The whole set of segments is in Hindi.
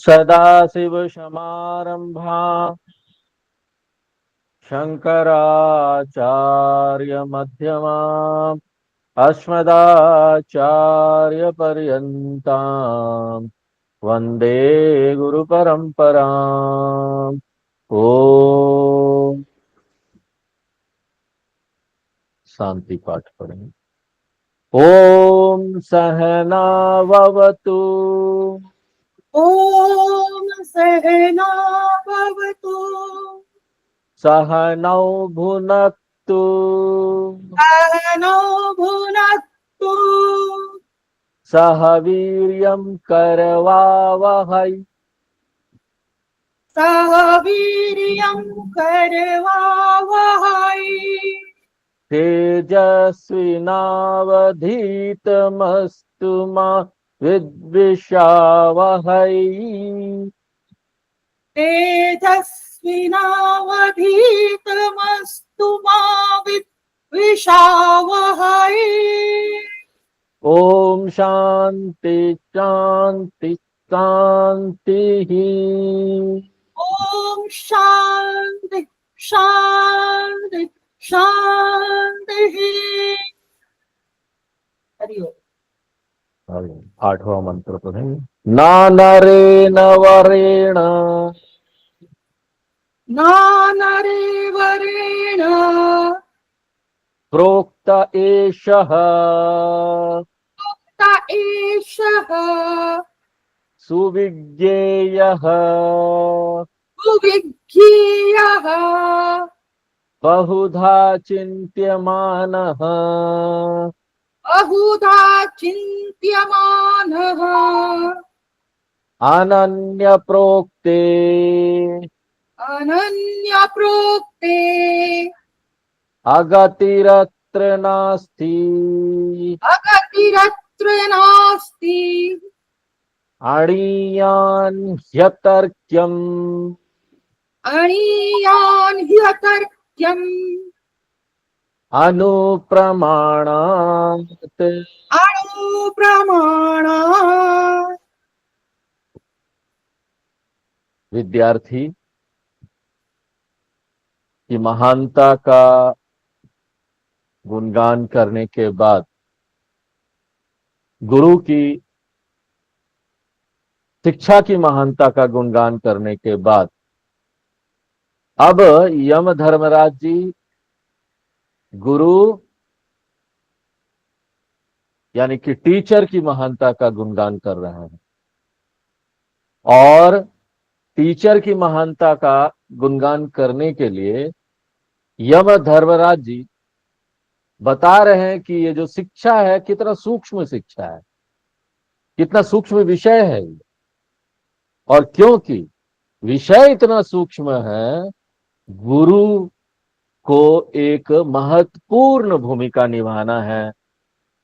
सदाशिवसमारम्भा शङ्कराचार्यमध्यमाम् अस्मदाचार्यपर्यन्ताम् वन्दे गुरुपरम्पराम्। ओम शांति पाठ पढ़ें। ओम सहनाववतु ओम सहना भवतु सहनौ भुनक्तु सहनौ भुनक्तु सह वीर्यं करवावहै सह वीर्यं करवावहै तेजस्विनावधीतमस्तु मा विद्विषावहै। तेजस्विनावधीतमस्तु मा विद्विषावहै। ओम शांति शांति शांति। ओम शांति शांति शांति। हरि ओम। आठवां मंत्र पढ़ेंगे। ना नरेण वरेण नानरेवरेण प्रोक्त एषः त एषः सुविज्ञेयः सुविज्ञेयः बहुधा चिन्त्यमानः बहुधा चिन्त्यमानः अनन्यप्रोक्ते अनन्यप्रोक्ते अगतिरत्र नास्ति अगतिरत्र नास्ति अणीयान् ह्यतर्क्यम् अणीयान् ह्यतर्क्यम् अनुप्रमाणात्। अणुप्रमाणात्। विद्यार्थी की महानता का गुणगान करने के बाद, गुरु की शिक्षा की महानता का गुणगान करने के बाद, अब यम धर्मराज जी गुरु यानी कि टीचर की महानता का गुणगान कर रहे हैं। और टीचर की महानता का गुणगान करने के लिए यम धर्मराज जी बता रहे हैं कि ये जो शिक्षा है कितना सूक्ष्म शिक्षा है, कितना सूक्ष्म विषय है ये। और क्योंकि विषय इतना सूक्ष्म है, गुरु को एक महत्वपूर्ण भूमिका निभाना है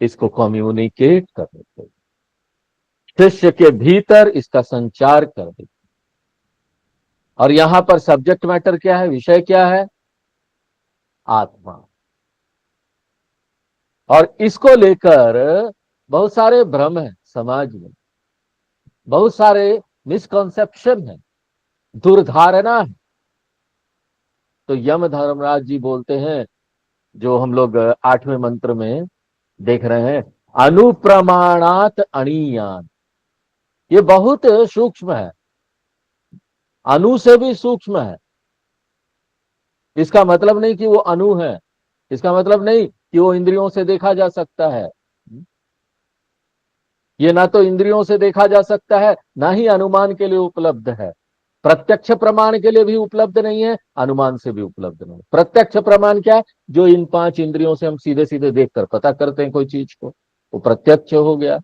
इसको कम्युनिकेट करने के लिए, शिष्य के भीतर इसका संचार कर दे। और यहां पर सब्जेक्ट मैटर क्या है, विषय क्या है? आत्मा। और इसको लेकर बहुत सारे भ्रम है समाज में, बहुत सारे मिसकॉन्सेप्शन है, दुर्धारणा है। तो यम धर्मराज जी बोलते हैं, जो हम लोग आठवें मंत्र में देख रहे हैं, अनुप्रमाणात अणीयान। ये बहुत सूक्ष्म है, अणु से भी सूक्ष्म है। इसका मतलब नहीं कि वो अणु है, इसका मतलब नहीं कि वो इंद्रियों से देखा जा सकता है। ये ना तो इंद्रियों से देखा जा सकता है, ना ही अनुमान के लिए उपलब्ध है। प्रत्यक्ष प्रमाण के लिए भी उपलब्ध नहीं है, अनुमान से भी उपलब्ध नहीं। प्रत्यक्ष प्रमाण क्या है? जो इन पांच इंद्रियों से हम सीधे सीधे देखकर पता करते हैं कोई चीज को, वो प्रत्यक्ष हो गया।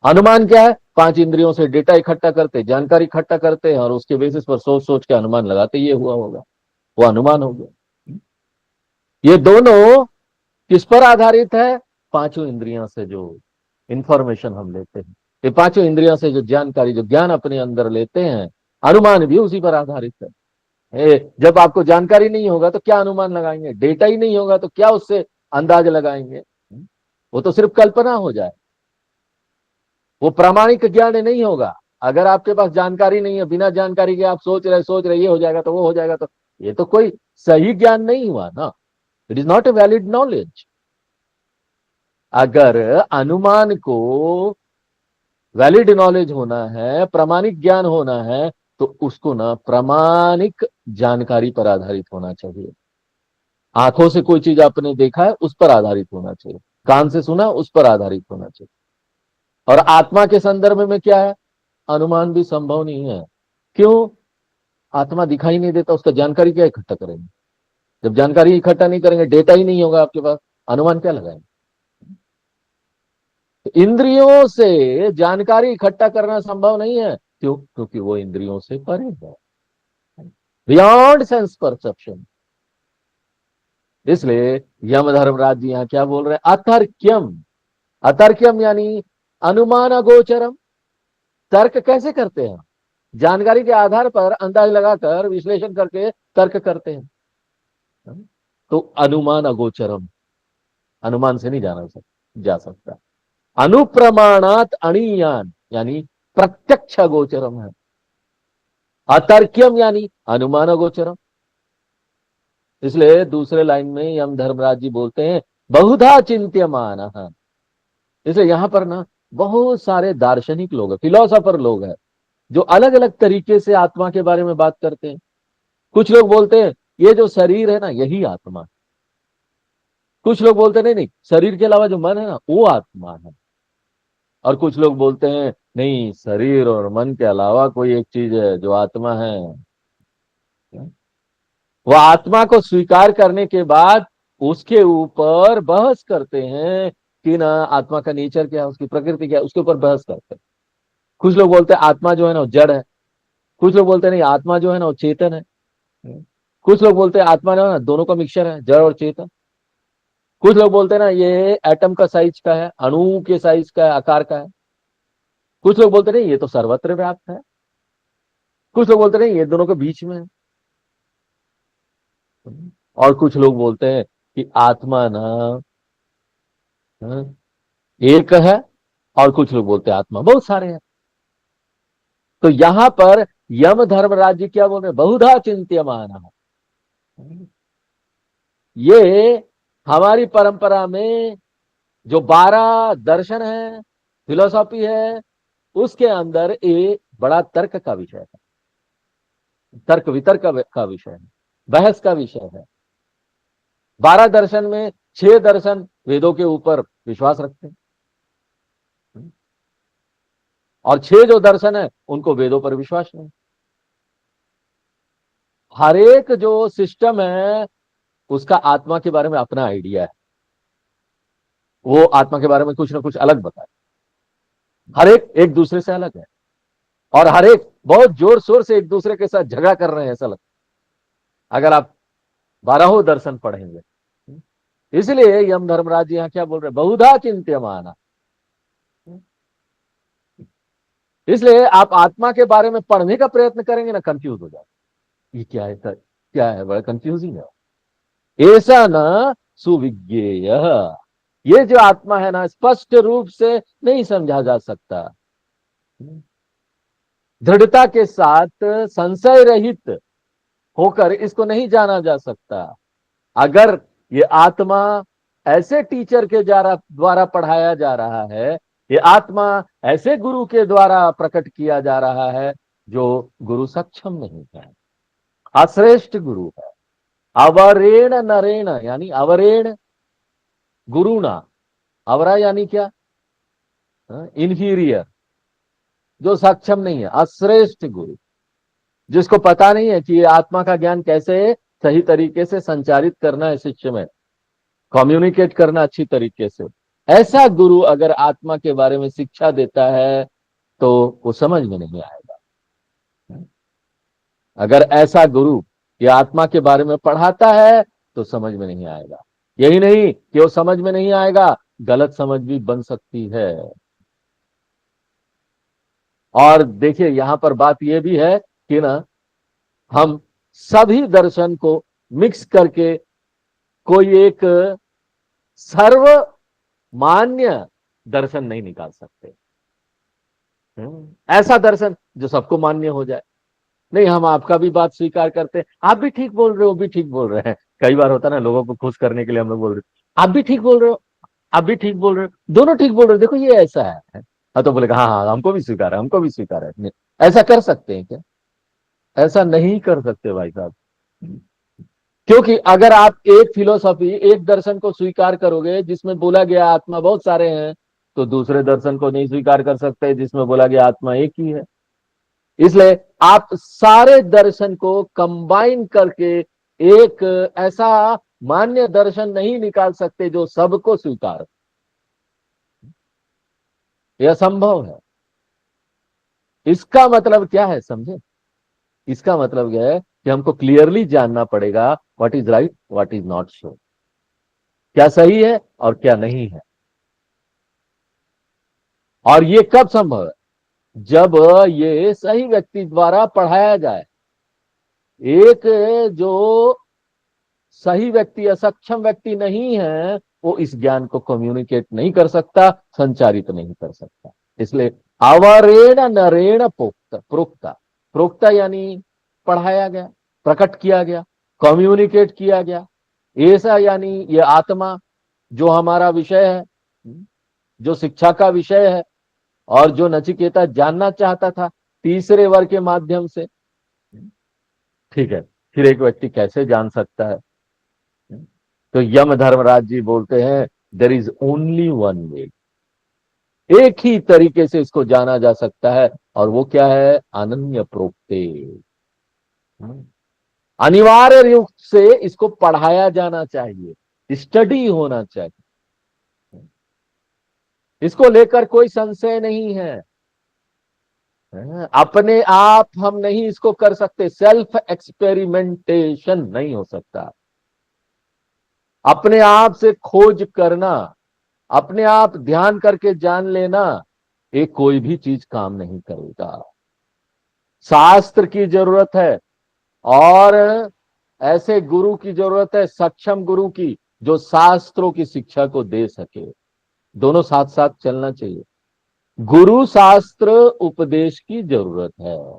अनुमान क्या है? पांच इंद्रियों से डेटा इकट्ठा करते, जानकारी इकट्ठा करते हैं और उसके बेसिस पर सोच सोच के अनुमान लगाते, ये हुआ होगा, वो अनुमान हो गया। ये दोनों किस पर आधारित है? पांचों इंद्रियों से जो इंफॉर्मेशन हम लेते हैं, ये पांचों इंद्रियों से जो जानकारी, जो ज्ञान अपने अंदर लेते हैं, अनुमान भी उसी पर आधारित है। जब आपको जानकारी नहीं होगा तो क्या अनुमान लगाएंगे? डेटा ही नहीं होगा तो क्या उससे अंदाज लगाएंगे? वो तो सिर्फ कल्पना हो जाए, वो प्रामाणिक ज्ञान नहीं होगा। अगर आपके पास जानकारी नहीं है, बिना जानकारी के आप सोच रहे ये हो जाएगा तो वो हो जाएगा, तो ये तो कोई सही ज्ञान नहीं हुआ ना। It is not a valid knowledge. अगर अनुमान को वैलिड नॉलेज होना है, प्रामाणिक ज्ञान होना है, तो उसको ना प्रामाणिक जानकारी पर आधारित होना चाहिए। आंखों से कोई चीज आपने देखा है, उस पर आधारित होना चाहिए। कान से सुना, उस पर आधारित होना चाहिए। और आत्मा के संदर्भ में क्या है, अनुमान भी संभव नहीं है। क्यों? आत्मा दिखाई नहीं देता, उसका जानकारी क्या इकट्ठा करेंगे? जब जानकारी इकट्ठा नहीं करेंगे, डेटा ही नहीं होगा आपके पास, अनुमान क्या लगाएंगे? तो इंद्रियों से जानकारी इकट्ठा करना संभव नहीं है। क्यों? क्योंकि वो इंद्रियों से परे है, बियॉन्ड सेंस परसेप्शन। इसलिए यम धर्मराज जी यहां क्या बोल रहे हैं, अतर्क्यम। अतर्क्यम यानी अनुमान अगोचरम। तर्क कैसे करते हैं? जानकारी के आधार पर अंदाज लगाकर विश्लेषण करके तर्क करते हैं। तो अनुमान अगोचरम, अनुमान से नहीं जा सकता। अनुप्रमाणात अणीयान यानी प्रत्यक्ष अगोचरम है। अतर्क्यम यानी अनुमान अगोचरम। इसलिए दूसरे लाइन में यम धर्मराज जी बोलते हैं बहुधा चिंत्यमान। इसलिए यहां पर ना बहुत सारे दार्शनिक लोग हैं, फिलोसोफर लोग हैं, जो अलग अलग तरीके से आत्मा के बारे में बात करते हैं। कुछ लोग बोलते हैं ये जो शरीर है ना, यही आत्मा है। कुछ लोग बोलते हैं नहीं नहीं, शरीर के अलावा जो मन है ना, वो आत्मा है। और कुछ लोग बोलते हैं नहीं, शरीर और मन के अलावा कोई एक चीज है जो आत्मा है। वो आत्मा को स्वीकार करने के बाद उसके ऊपर बहस करते हैं कि ना आत्मा का नेचर क्या है, उसकी प्रकृति क्या है, उसके ऊपर बहस करते हैं। कुछ लोग बोलते हैं आत्मा जो है ना वो जड़ है। कुछ लोग बोलते हैं नहीं, आत्मा जो है ना वो चेतन है। कुछ लोग बोलते हैं आत्मा जो है ना दोनों का मिक्सचर है, जड़ और चेतन। कुछ लोग बोलते हैं ना ये एटम का साइज का है, अणु के साइज का है, आकार का है। कुछ लोग बोलते नहीं ये तो सर्वत्र व्याप्त है। कुछ लोग बोलते नहीं ये दोनों के बीच में है। और कुछ लोग बोलते हैं कि आत्मा ना एक है। और कुछ लोग बोलते हैं आत्मा बहुत सारे हैं। तो यहां पर यम धर्मराज जी क्या बोल रहे हैं, बहुधा चिंत्यमान। ये हमारी परंपरा में जो 12 दर्शन है, फिलोसॉफी है, उसके अंदर एक बड़ा तर्क का विषय है, तर्क वितर्क का विषय है, बहस का विषय है। 12 दर्शन में 6 दर्शन वेदों के ऊपर विश्वास रखते हैं, और 6 जो दर्शन है उनको वेदों पर विश्वास नहीं। हर एक जो सिस्टम है उसका आत्मा के बारे में अपना आइडिया है, वो आत्मा के बारे में कुछ ना कुछ अलग बताए। हर एक एक दूसरे से अलग है, और हर एक बहुत जोर शोर से एक दूसरे के साथ झगड़ा कर रहे हैं, ऐसा लगता है अगर आप 12 दर्शन पढ़ेंगे। इसलिए यम धर्मराज जी यहां क्या बोल रहे हैं, बहुधा चिंत्यमान। इसलिए आप आत्मा के बारे में पढ़ने का प्रयत्न करेंगे ना, कंफ्यूज हो जाए, ये क्या है सर, क्या है, बड़ा कंफ्यूजिंग है। ऐसा ना सुविज्ञेय, ये जो आत्मा है ना स्पष्ट रूप से नहीं समझा जा सकता। दृढ़ता के साथ संशय रहित होकर इसको नहीं जाना जा सकता। अगर ये आत्मा ऐसे टीचर के द्वारा पढ़ाया जा रहा है, ये आत्मा ऐसे गुरु के द्वारा प्रकट किया जा रहा है जो गुरु सक्षम नहीं है, अश्रेष्ठ गुरु है, अवरेण नरेण यानी अवरेण गुरुणा। अवरा यानी क्या, इंफीरियर, जो सक्षम नहीं है, अश्रेष्ठ गुरु, जिसको पता नहीं है कि ये आत्मा का ज्ञान कैसे सही तरीके से संचारित करना है, शिष्य में कम्युनिकेट करना अच्छी तरीके से। ऐसा गुरु अगर आत्मा के बारे में शिक्षा देता है तो वो समझ में नहीं आएगा। अगर ऐसा गुरु ये आत्मा के बारे में पढ़ाता है तो समझ में नहीं आएगा। यही नहीं कि वो समझ में नहीं आएगा, गलत समझ भी बन सकती है। और देखिए यहां पर बात यह भी है कि ना हम सभी दर्शन को मिक्स करके कोई एक सर्व मान्य दर्शन नहीं निकाल सकते। ऐसा दर्शन जो सबको मान्य हो जाए। नहीं, हम आपका भी बात स्वीकार करते हैं, आप भी ठीक बोल रहे हो, वो भी ठीक बोल रहे हैं। कई बार होता है ना, लोगों को खुश करने के लिए हम लोग बोल रहे हैं आप भी ठीक बोल रहे हो, आप भी ठीक बोल रहे हो, दोनों ठीक बोल रहे हो, देखो ये ऐसा है। हाँ, तो बोलेगा हाँ हाँ हमको भी स्वीकार है, हमको भी स्वीकार है। नहीं, ऐसा कर सकते हैं क्या? ऐसा नहीं कर सकते भाई साहब। क्योंकि अगर आप एक फिलोसॉफी, एक दर्शन को स्वीकार करोगे जिसमें बोला गया आत्मा बहुत सारे हैं, तो दूसरे दर्शन को नहीं स्वीकार कर सकते जिसमें बोला गया आत्मा एक ही है। इसलिए आप सारे दर्शन को कंबाइन करके एक ऐसा मान्य दर्शन नहीं निकाल सकते जो सबको स्वीकार हो। यह संभव है। इसका मतलब क्या है समझे? इसका मतलब यह है कि हमको क्लियरली जानना पड़ेगा what is right, what is not so, क्या सही है और क्या नहीं है। और ये कब संभव है? जब ये सही व्यक्ति द्वारा पढ़ाया जाए। एक जो सही व्यक्ति, असक्षम व्यक्ति नहीं है, वो इस ज्ञान को कम्युनिकेट नहीं कर सकता, संचारित नहीं कर सकता। इसलिए अवरेण नरेण प्रोक्ता, प्रोक्ता, प्रोक्ता यानी पढ़ाया गया, प्रकट किया गया, कम्युनिकेट किया गया। ऐसा यानी ये आत्मा जो हमारा विषय है, जो शिक्षा का विषय है, और जो नचिकेता जानना चाहता था तीसरे वर्ग के माध्यम से, ठीक है, फिर एक व्यक्ति कैसे जान सकता है? तो यम धर्मराज जी बोलते हैं there is only one way, एक ही तरीके से इसको जाना जा सकता है, और वो क्या है? अनन्य प्रोक्ते। अनिवार्य रूप से इसको पढ़ाया जाना चाहिए, स्टडी होना चाहिए, इसको लेकर कोई संशय नहीं है। अपने आप हम नहीं इसको कर सकते, सेल्फ एक्सपेरिमेंटेशन नहीं हो सकता। अपने आप से खोज करना, अपने आप ध्यान करके जान लेना, एक कोई भी चीज काम नहीं करेगा। शास्त्र की जरूरत है, और ऐसे गुरु की जरूरत है, सक्षम गुरु की, जो शास्त्रों की शिक्षा को दे सके। दोनों साथ साथ चलना चाहिए। गुरु शास्त्र उपदेश की जरूरत है।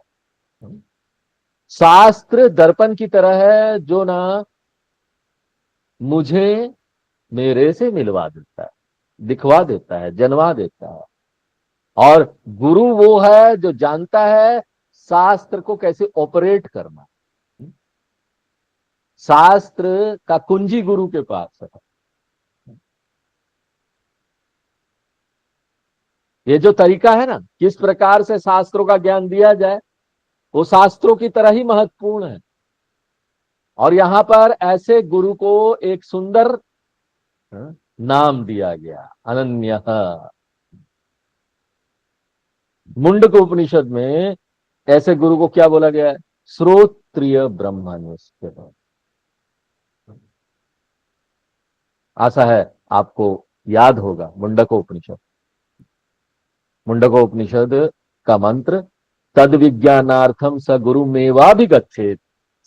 शास्त्र दर्पण की तरह है जो ना मुझे मेरे से मिलवा देता है, दिखवा देता है, जनवा देता है। और गुरु वो है जो जानता है शास्त्र को कैसे ऑपरेट करना। शास्त्र का कुंजी गुरु के पास है। ये जो तरीका है ना, किस प्रकार से शास्त्रों का ज्ञान दिया जाए, वो शास्त्रों की तरह ही महत्वपूर्ण है। और यहां पर ऐसे गुरु को एक सुंदर नाम दिया गया, अनन्य। मुंडक उपनिषद में ऐसे गुरु को क्या बोला गया है? श्रोत्रिय ब्रह्मनिष्ठ। आशा है आपको याद होगा मुंडकोपनिषद। मुंडकोपनिषद का मंत्र, तद विज्ञानार्थम स गुरु मेवाभिगच्छेत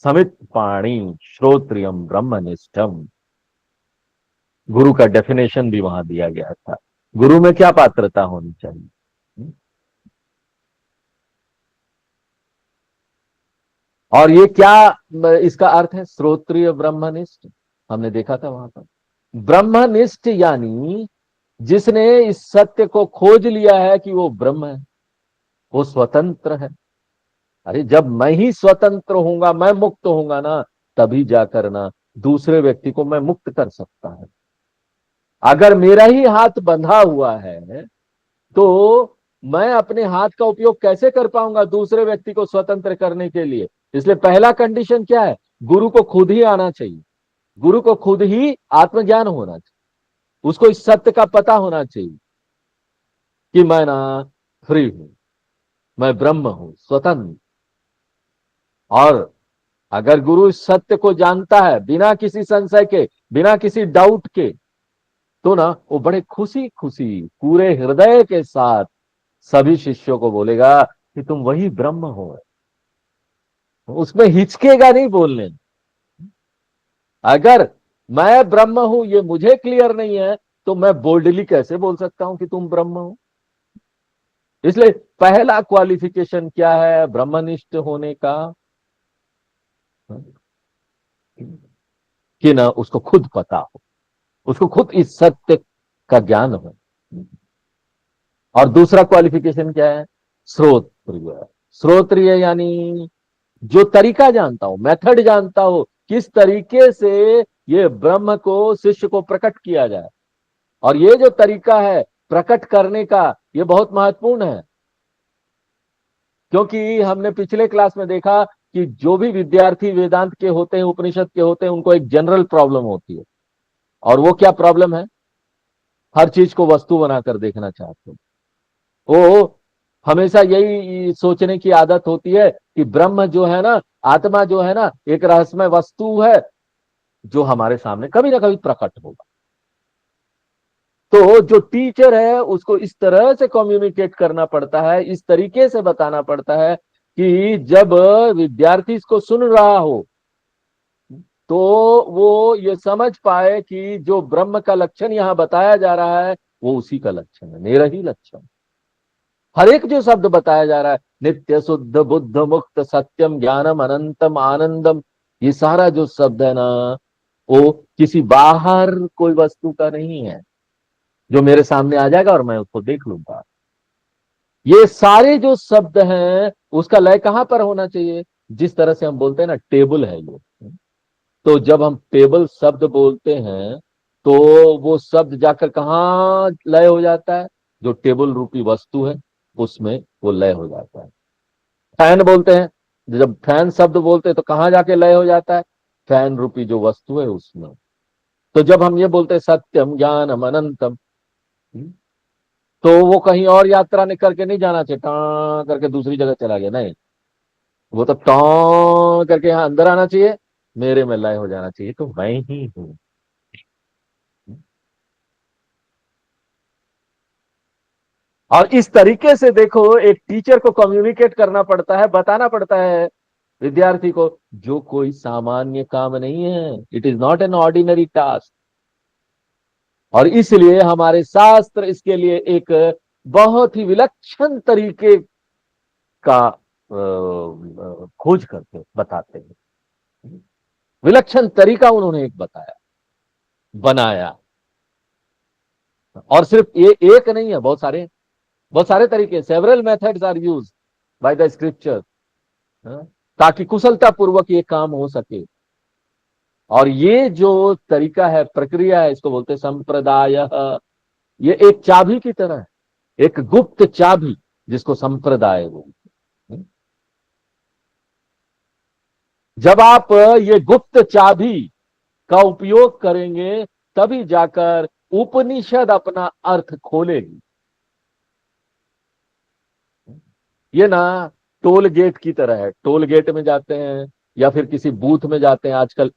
समित पाणी श्रोत्रियम ब्रह्मनिष्ठम। गुरु का डेफिनेशन भी वहां दिया गया था। गुरु में क्या पात्रता होनी चाहिए, और ये क्या इसका अर्थ है? श्रोत्रिय ब्रह्मनिष्ठ, हमने देखा था वहां पर। ब्रह्मनिष्ठ यानी जिसने इस सत्य को खोज लिया है कि वो ब्रह्म है, वो स्वतंत्र है। अरे जब मैं ही स्वतंत्र होऊंगा, मैं मुक्त होऊंगा ना, तभी जाकर ना दूसरे व्यक्ति को मैं मुक्त कर सकता है। अगर मेरा ही हाथ बंधा हुआ है, तो मैं अपने हाथ का उपयोग कैसे कर पाऊंगा दूसरे व्यक्ति को स्वतंत्र करने के लिए? इसलिए पहला कंडीशन क्या है? गुरु को खुद ही आना चाहिए, गुरु को खुद ही आत्मज्ञान होना चाहिए, उसको इस सत्य का पता होना चाहिए कि मैं ना फ्री हूं, मैं ब्रह्म हूं, स्वतंत्र। और अगर गुरु इस सत्य को जानता है बिना किसी संशय के, बिना किसी डाउट के, तो ना वो बड़े खुशी खुशी पूरे हृदय के साथ सभी शिष्यों को बोलेगा कि तुम वही ब्रह्म हो। उसमें हिचकेगा नहीं बोलने में। अगर मैं ब्रह्म हूं ये मुझे क्लियर नहीं है, तो मैं बोल्डली कैसे बोल सकता हूं कि तुम ब्रह्म हो? इसलिए पहला क्वालिफिकेशन क्या है ब्रह्मनिष्ठ होने का? कि ना उसको खुद पता हो, उसको खुद इस सत्य का ज्ञान हो। और दूसरा क्वालिफिकेशन क्या है? श्रोत्रिय। श्रोत्रिय यानी जो तरीका जानता हो, मेथड जानता हो, किस तरीके से ये ब्रह्म को शिष्य को प्रकट किया जाए। और ये जो तरीका है प्रकट करने का, ये बहुत महत्वपूर्ण है। क्योंकि हमने पिछले क्लास में देखा कि जो भी विद्यार्थी वेदांत के होते हैं, उपनिषद के होते हैं, उनको एक जनरल प्रॉब्लम होती है। और वो क्या प्रॉब्लम है? हर चीज को वस्तु बनाकर देखना चाहते हैं। वो हमेशा यही सोचने की आदत होती है कि ब्रह्म जो है ना, आत्मा जो है ना, एक रहस्यमय वस्तु है जो हमारे सामने कभी ना कभी प्रकट होगा। तो जो टीचर है उसको इस तरह से कम्युनिकेट करना पड़ता है, इस तरीके से बताना पड़ता है कि जब विद्यार्थी इसको सुन रहा हो तो वो ये समझ पाए कि जो ब्रह्म का लक्षण यहां बताया जा रहा है वो उसी का लक्षण है, मेरा ही लक्षण। हर एक जो शब्द बताया जा रहा है, नित्य शुद्ध बुद्ध मुक्त सत्यम ज्ञानम अनंतम आनंदम, ये सारा जो शब्द है ना, वो किसी बाहर कोई वस्तु का नहीं है जो मेरे सामने आ जाएगा और मैं उसको देख लूंगा। ये सारे जो शब्द हैं उसका लय कहां पर होना चाहिए? जिस तरह से हम बोलते हैं ना, टेबल है ये। तो जब हम टेबल शब्द बोलते हैं तो वो शब्द जाकर कहाँ लय हो जाता है? जो टेबल रूपी वस्तु है उसमें वो लय हो जाता है। फैन बोलते हैं, जब फैन शब्द बोलते हैं तो कहाँ जाके लय हो जाता है? फैन रूपी जो वस्तु है उसमें। तो जब हम ये बोलते हैं सत्यम ज्ञानम अनंतम, तो वो कहीं और यात्रा ने करके नहीं जाना चाहिए, टां करके दूसरी जगह चला गया नहीं। वो तो टां करके यहाँ अंदर आना चाहिए, मेरे में लय हो जाना चाहिए, तो मैं ही हूं। और इस तरीके से देखो, एक टीचर को कम्युनिकेट करना पड़ता है, बताना पड़ता है विद्यार्थी को, जो कोई सामान्य काम नहीं है। It is not an ordinary task. और इसलिए हमारे शास्त्र इसके लिए एक बहुत ही विलक्षण तरीके का खोज करके बताते हैं। विलक्षण तरीका उन्होंने एक बताया, बनाया। और सिर्फ ये एक नहीं है, बहुत सारे तरीके, several methods are use by the scripture, ताकि कुशलता पूर्वक ये काम हो सके। और ये जो तरीका है, प्रक्रिया है, इसको बोलते हैं संप्रदाय। ये एक चाबी की तरह है, एक गुप्त चाबी जिसको संप्रदाय बोलते हैं। जब आप ये गुप्त चाबी का उपयोग करेंगे तभी जाकर उपनिषद अपना अर्थ खोलेगी। ये ना टोल गेट की तरह है। टोल गेट में जाते हैं या फिर किसी बूथ में जाते हैं, आजकल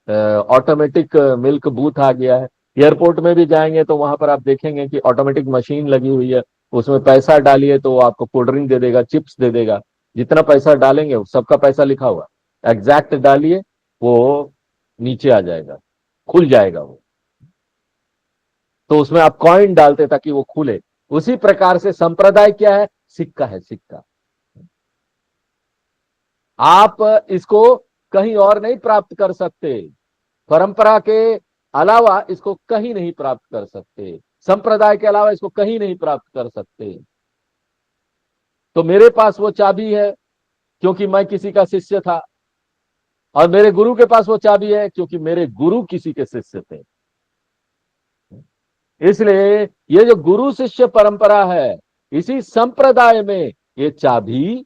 ऑटोमेटिक मिल्क बूथ आ गया है। एयरपोर्ट में भी जाएंगे तो वहां पर आप देखेंगे कि ऑटोमेटिक मशीन लगी हुई है, उसमें पैसा डालिए तो आपको कोल्ड ड्रिंक दे देगा, चिप्स दे देगा। जितना पैसा डालेंगे सबका पैसा लिखा हुआ, एग्जैक्ट डालिए वो नीचे आ जाएगा, खुल जाएगा वो। तो उसमें आप कॉइन डालते ताकि वो खुले। उसी प्रकार से संप्रदाय क्या है? सिक्का है, सिक्का। आप इसको कहीं और नहीं प्राप्त कर सकते, परंपरा के अलावा इसको कहीं नहीं प्राप्त कर सकते, संप्रदाय के अलावा इसको कहीं नहीं प्राप्त कर सकते। तो मेरे पास वो चाबी है क्योंकि मैं किसी का शिष्य था, और मेरे गुरु के पास वो चाबी है क्योंकि मेरे गुरु किसी के शिष्य थे। इसलिए ये जो गुरु शिष्य परंपरा है, इसी संप्रदाय में ये चाबी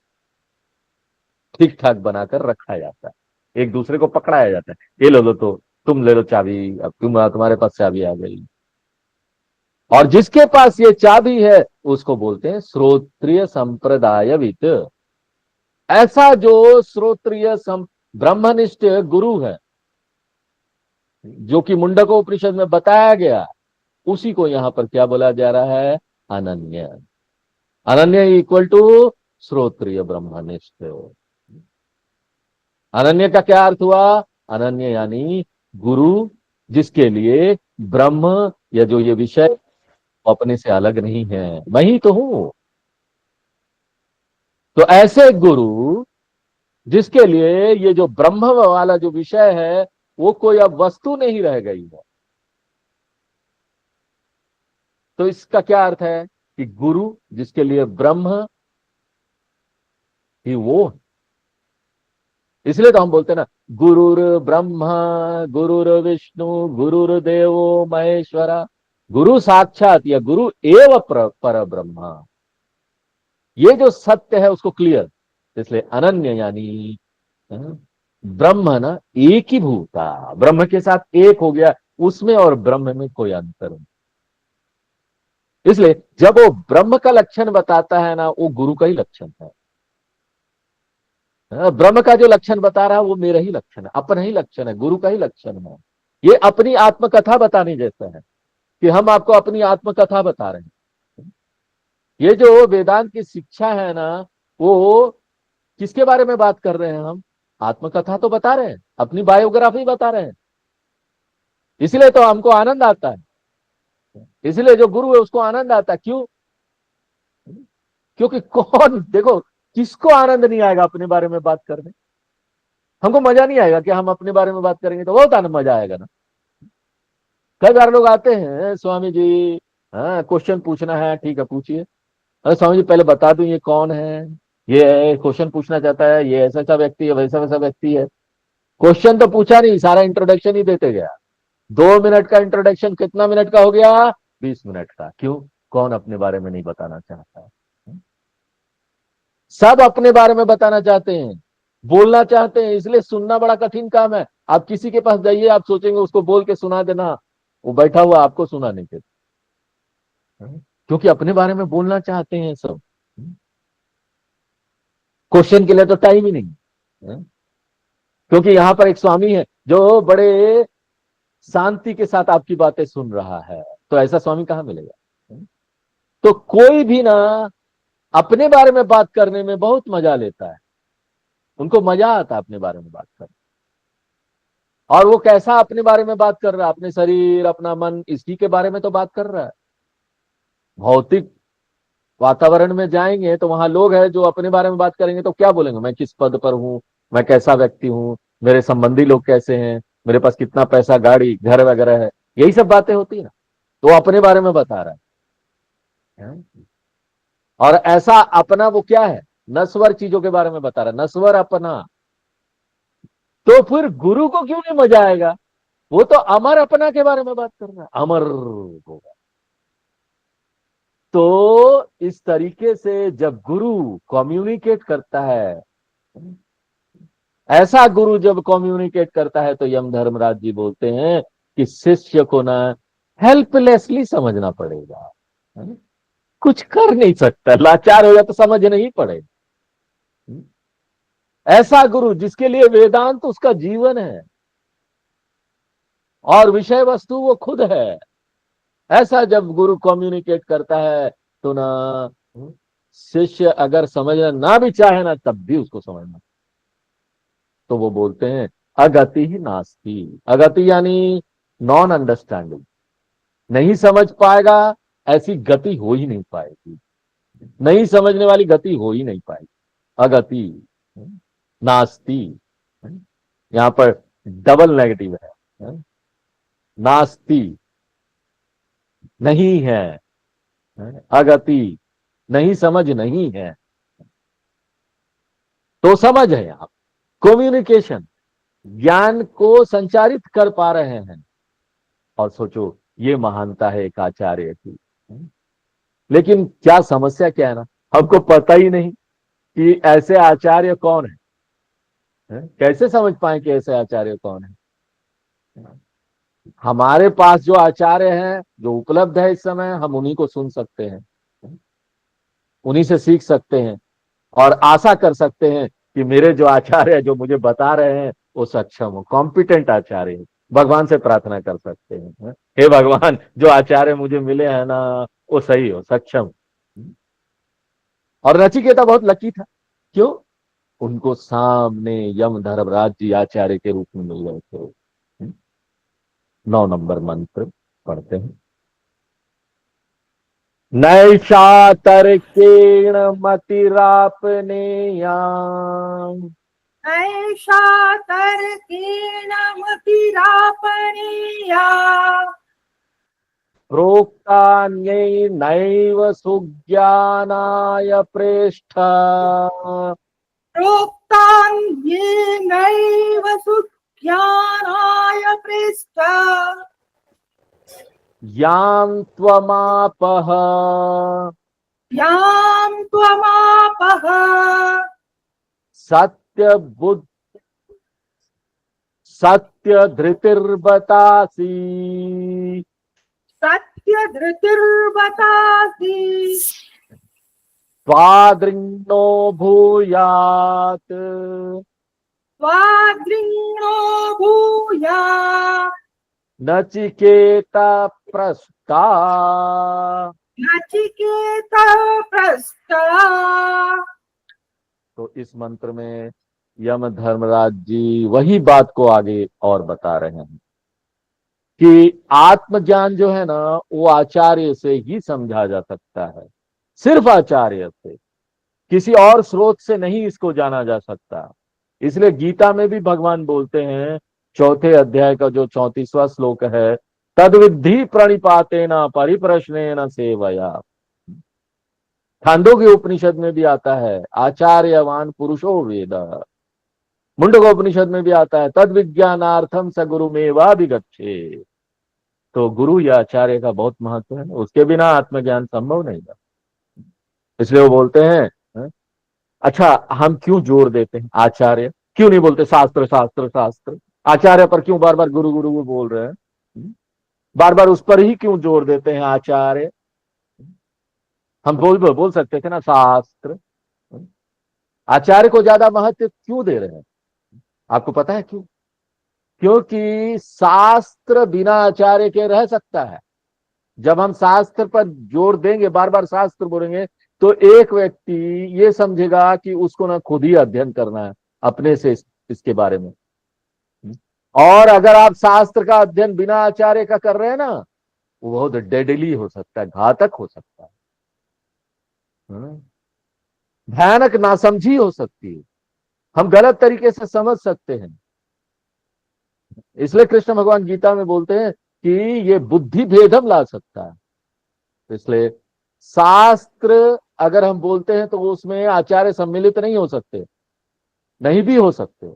ठीक ठाक बनाकर रखा जाता है, एक दूसरे को पकड़ाया जाता है। ये लो लो, तो तुम ले लो चाबी, अब तुम्हारे पास चाबी आ गई। और जिसके पास ये चाबी है उसको बोलते हैं श्रोत्रिय संप्रदायवित। ऐसा जो श्रोत्रिय ब्रह्मनिष्ठ गुरु है, जो कि मुंडको उपनिषद में बताया गया, उसी को यहां पर क्या बोला जा रहा है? अनन्य। अनन्य इक्वल टू श्रोत्रिय ब्रह्मनिष्ठ। अनन्य का क्या अर्थ हुआ? अनन्य यानी गुरु जिसके लिए ब्रह्म या जो ये विषय अपने से अलग नहीं है, मैं ही तो हूं। तो ऐसे गुरु जिसके लिए ये जो ब्रह्म वाला जो विषय है वो कोई अब वस्तु नहीं रह गई है, तो इसका क्या अर्थ है कि गुरु जिसके लिए ब्रह्म ही वो है। इसलिए तो हम बोलते हैं ना, गुरुर ब्रह्मा गुरुर विष्णु गुरुर्देवो महेश्वरा, गुरु साक्षात या गुरु एव पर ब्रह्मा। ये जो सत्य है उसको क्लियर, इसलिए अनन्य यानी ब्रह्म ना एक ही भूता, ब्रह्म के साथ एक हो गया, उसमें और ब्रह्म में कोई अंतर नहीं। इसलिए जब वो ब्रह्म का लक्षण बताता है ना, वो गुरु का ही लक्षण है। ब्रह्म का जो लक्षण बता रहा है वो मेरा ही लक्षण है, अपना ही लक्षण है, गुरु का ही लक्षण है। ये अपनी आत्मकथा बताने जैसा है कि हम आपको अपनी आत्मकथा बता रहे हैं। ये जो वेदांत की शिक्षा है ना, वो किसके बारे में बात कर रहे हैं हम? आत्मकथा तो बता रहे हैं, अपनी बायोग्राफी बता रहे हैं। इसलिए तो हमको आनंद आता है, इसलिए जो गुरु है उसको आनंद आता है। क्यों? क्योंकि कौन, देखो, किसको आनंद नहीं आएगा अपने बारे में बात करने? हमको मजा नहीं आएगा कि हम अपने बारे में बात करेंगे तो बहुत आनंद मजा आएगा ना। कई बार लोग आते हैं, स्वामी जी हाँ क्वेश्चन पूछना है, ठीक है पूछिए। अरे स्वामी जी पहले बता दूं ये कौन है, ये क्वेश्चन पूछना चाहता है, ये ऐसा ऐसा व्यक्ति है, वैसा वैसा व्यक्ति है। क्वेश्चन तो पूछा नहीं, सारा इंट्रोडक्शन ही देते गया। 2 मिनट का इंट्रोडक्शन कितना मिनट का हो गया? 20 मिनट का। क्यों? कौन अपने बारे में नहीं बताना चाहता है? सब अपने बारे में बताना चाहते हैं, बोलना चाहते हैं, इसलिए सुनना बड़ा कठिन काम है। आप किसी के पास जाइए, आप सोचेंगे उसको बोल के सुना देना, वो बैठा हुआ आपको सुनाने के, क्योंकि अपने बारे में बोलना चाहते हैं सब। क्वेश्चन के लिए तो टाइम ही नहीं है। क्योंकि यहां पर एक स्वामी है जो बड़े शांति के साथ आपकी बातें सुन रहा है, तो ऐसा स्वामी कहां मिलेगा? तो कोई भी ना अपने बारे में बात करने में बहुत मजा लेता है, उनको मजा आता है अपने बारे में बात करने। और वो कैसा अपने बारे में बात कर रहा है? अपने शरीर, अपना मन, इसी के बारे में तो बात कर रहा है। भौतिक वातावरण में जाएंगे तो वहां लोग हैं जो अपने बारे में बात करेंगे तो क्या बोलेंगे? मैं किस पद पर हूं, मैं कैसा व्यक्ति हूं, मेरे संबंधी लोग कैसे हैं, मेरे पास कितना पैसा, गाड़ी, घर वगैरह है, यही सब बातें होती है ना। तो वो अपने बारे में बता रहा है। और ऐसा अपना वो क्या है? नश्वर चीजों के बारे में बता रहा है, नश्वर अपना। तो फिर गुरु को क्यों नहीं मजा आएगा? वो तो अमर अपना के बारे में बात कर रहा है, अमर होगा। तो इस तरीके से जब गुरु कम्युनिकेट करता है, ऐसा गुरु जब कम्युनिकेट करता है, तो यम धर्मराज जी बोलते हैं कि शिष्य को ना हेल्पलेसली समझना पड़ेगा, कुछ कर नहीं सकता, लाचार हो जाए तो समझ नहीं पड़ेगा। ऐसा गुरु जिसके लिए वेदांत उसका जीवन है और विषय वस्तु वो खुद है, ऐसा जब गुरु कम्युनिकेट करता है तो ना शिष्य अगर समझना ना भी चाहे ना, तब भी उसको समझना। तो वो बोलते हैं अगति ही नास्ति। अगति यानी नॉन अंडरस्टैंडिंग, नहीं समझ पाएगा, ऐसी गति हो ही नहीं पाएगी, नहीं समझने वाली गति हो ही नहीं पाएगी। अगति नास्ति, यहां पर डबल नेगेटिव है। नास्ति नहीं है, अगति नहीं, समझ नहीं है, तो समझ है। आप कम्युनिकेशन, ज्ञान को संचारित कर पा रहे हैं। और सोचो ये महानता है एक आचार्य की। लेकिन क्या समस्या क्या है ना, हमको पता ही नहीं कि ऐसे आचार्य कौन है। कैसे समझ पाए कि ऐसे आचार्य कौन है? हमारे पास जो आचार्य हैं, जो उपलब्ध है इस समय, हम उन्हीं को सुन सकते हैं, उन्हीं से सीख सकते हैं और आशा कर सकते हैं कि मेरे जो आचार्य है जो मुझे बता रहे हैं वो सक्षम हो, कॉम्पिटेंट आचार्य है। भगवान से प्रार्थना कर सकते हैं, हे भगवान जो आचार्य मुझे मिले हैं ना, वो सही हो, सक्षम। और नचिकेता बहुत लकी था। क्यों? उनको सामने यम धर्मराज जी आचार्य के रूप में मिल गए थे। 9 नंबर मंत्र पढ़ते हैं। नैषा तर्केण मतिरापनेया ऐषा तर्केण मतिरापणीया प्रोक्तान्यैनैव सुज्ञानाय प्रेष्ठ प्रोक्तान्येनैव सुज्ञानाय पृष्ठ यां त्वमापः यां त्वमापः सत्यबुद्ध सत्यधृतिर्बतासि सत्यधृतिर्वतासि त्वादृङ्नो भूयात् त्वादृङ्नो भूया नचिकेता प्रस्ता नचिकेता प्रस्था। तो इस मंत्र में यम धर्मराज जी वही बात को आगे और बता रहे हैं कि आत्मज्ञान जो है ना वो आचार्य से ही समझा जा सकता है, सिर्फ आचार्य से, किसी और स्रोत से नहीं इसको जाना जा सकता। इसलिए गीता में भी भगवान बोलते हैं, चौथे अध्याय का जो 34वां श्लोक है, तद्विद्धि प्रणिपातेन परिप्रश्नेन सेवया। छांदोग्य उपनिषद में भी आता है, आचार्यवान पुरुषो वेद। मुंडकोपनिषद में भी आता है, तद विज्ञानार्थम स गुरुमेवाभिगच्छेत्। तो गुरु या आचार्य का बहुत महत्व है, उसके बिना आत्मज्ञान संभव नहीं है। इसलिए वो बोलते हैं अच्छा हम क्यों जोर देते हैं आचार्य, क्यों नहीं बोलते शास्त्र शास्त्र शास्त्र? आचार्य पर क्यों बार बार गुरु गुरु बोल रहे हैं? बार बार उस पर ही क्यों जोर देते हैं आचार्य? हम बोल सकते थे ना शास्त्र। आचार्य को ज्यादा महत्व क्यों दे रहे हैं? आपको पता है क्यों? क्योंकि शास्त्र बिना आचार्य के रह सकता है। जब हम शास्त्र पर जोर देंगे, बार बार शास्त्र बोलेंगे, तो एक व्यक्ति ये समझेगा कि उसको ना खुद ही अध्ययन करना है अपने से इसके बारे में। और अगर आप शास्त्र का अध्ययन बिना आचार्य का कर रहे हैं ना, वो बहुत डेडली हो सकता है, घातक हो सकता है, भयानक नासमझी हो सकती है, हम गलत तरीके से समझ सकते हैं। इसलिए कृष्ण भगवान गीता में बोलते हैं कि ये बुद्धि भेदम ला सकता है। इसलिए शास्त्र अगर हम बोलते हैं तो उसमें आचार्य सम्मिलित नहीं हो सकते, नहीं भी हो सकते,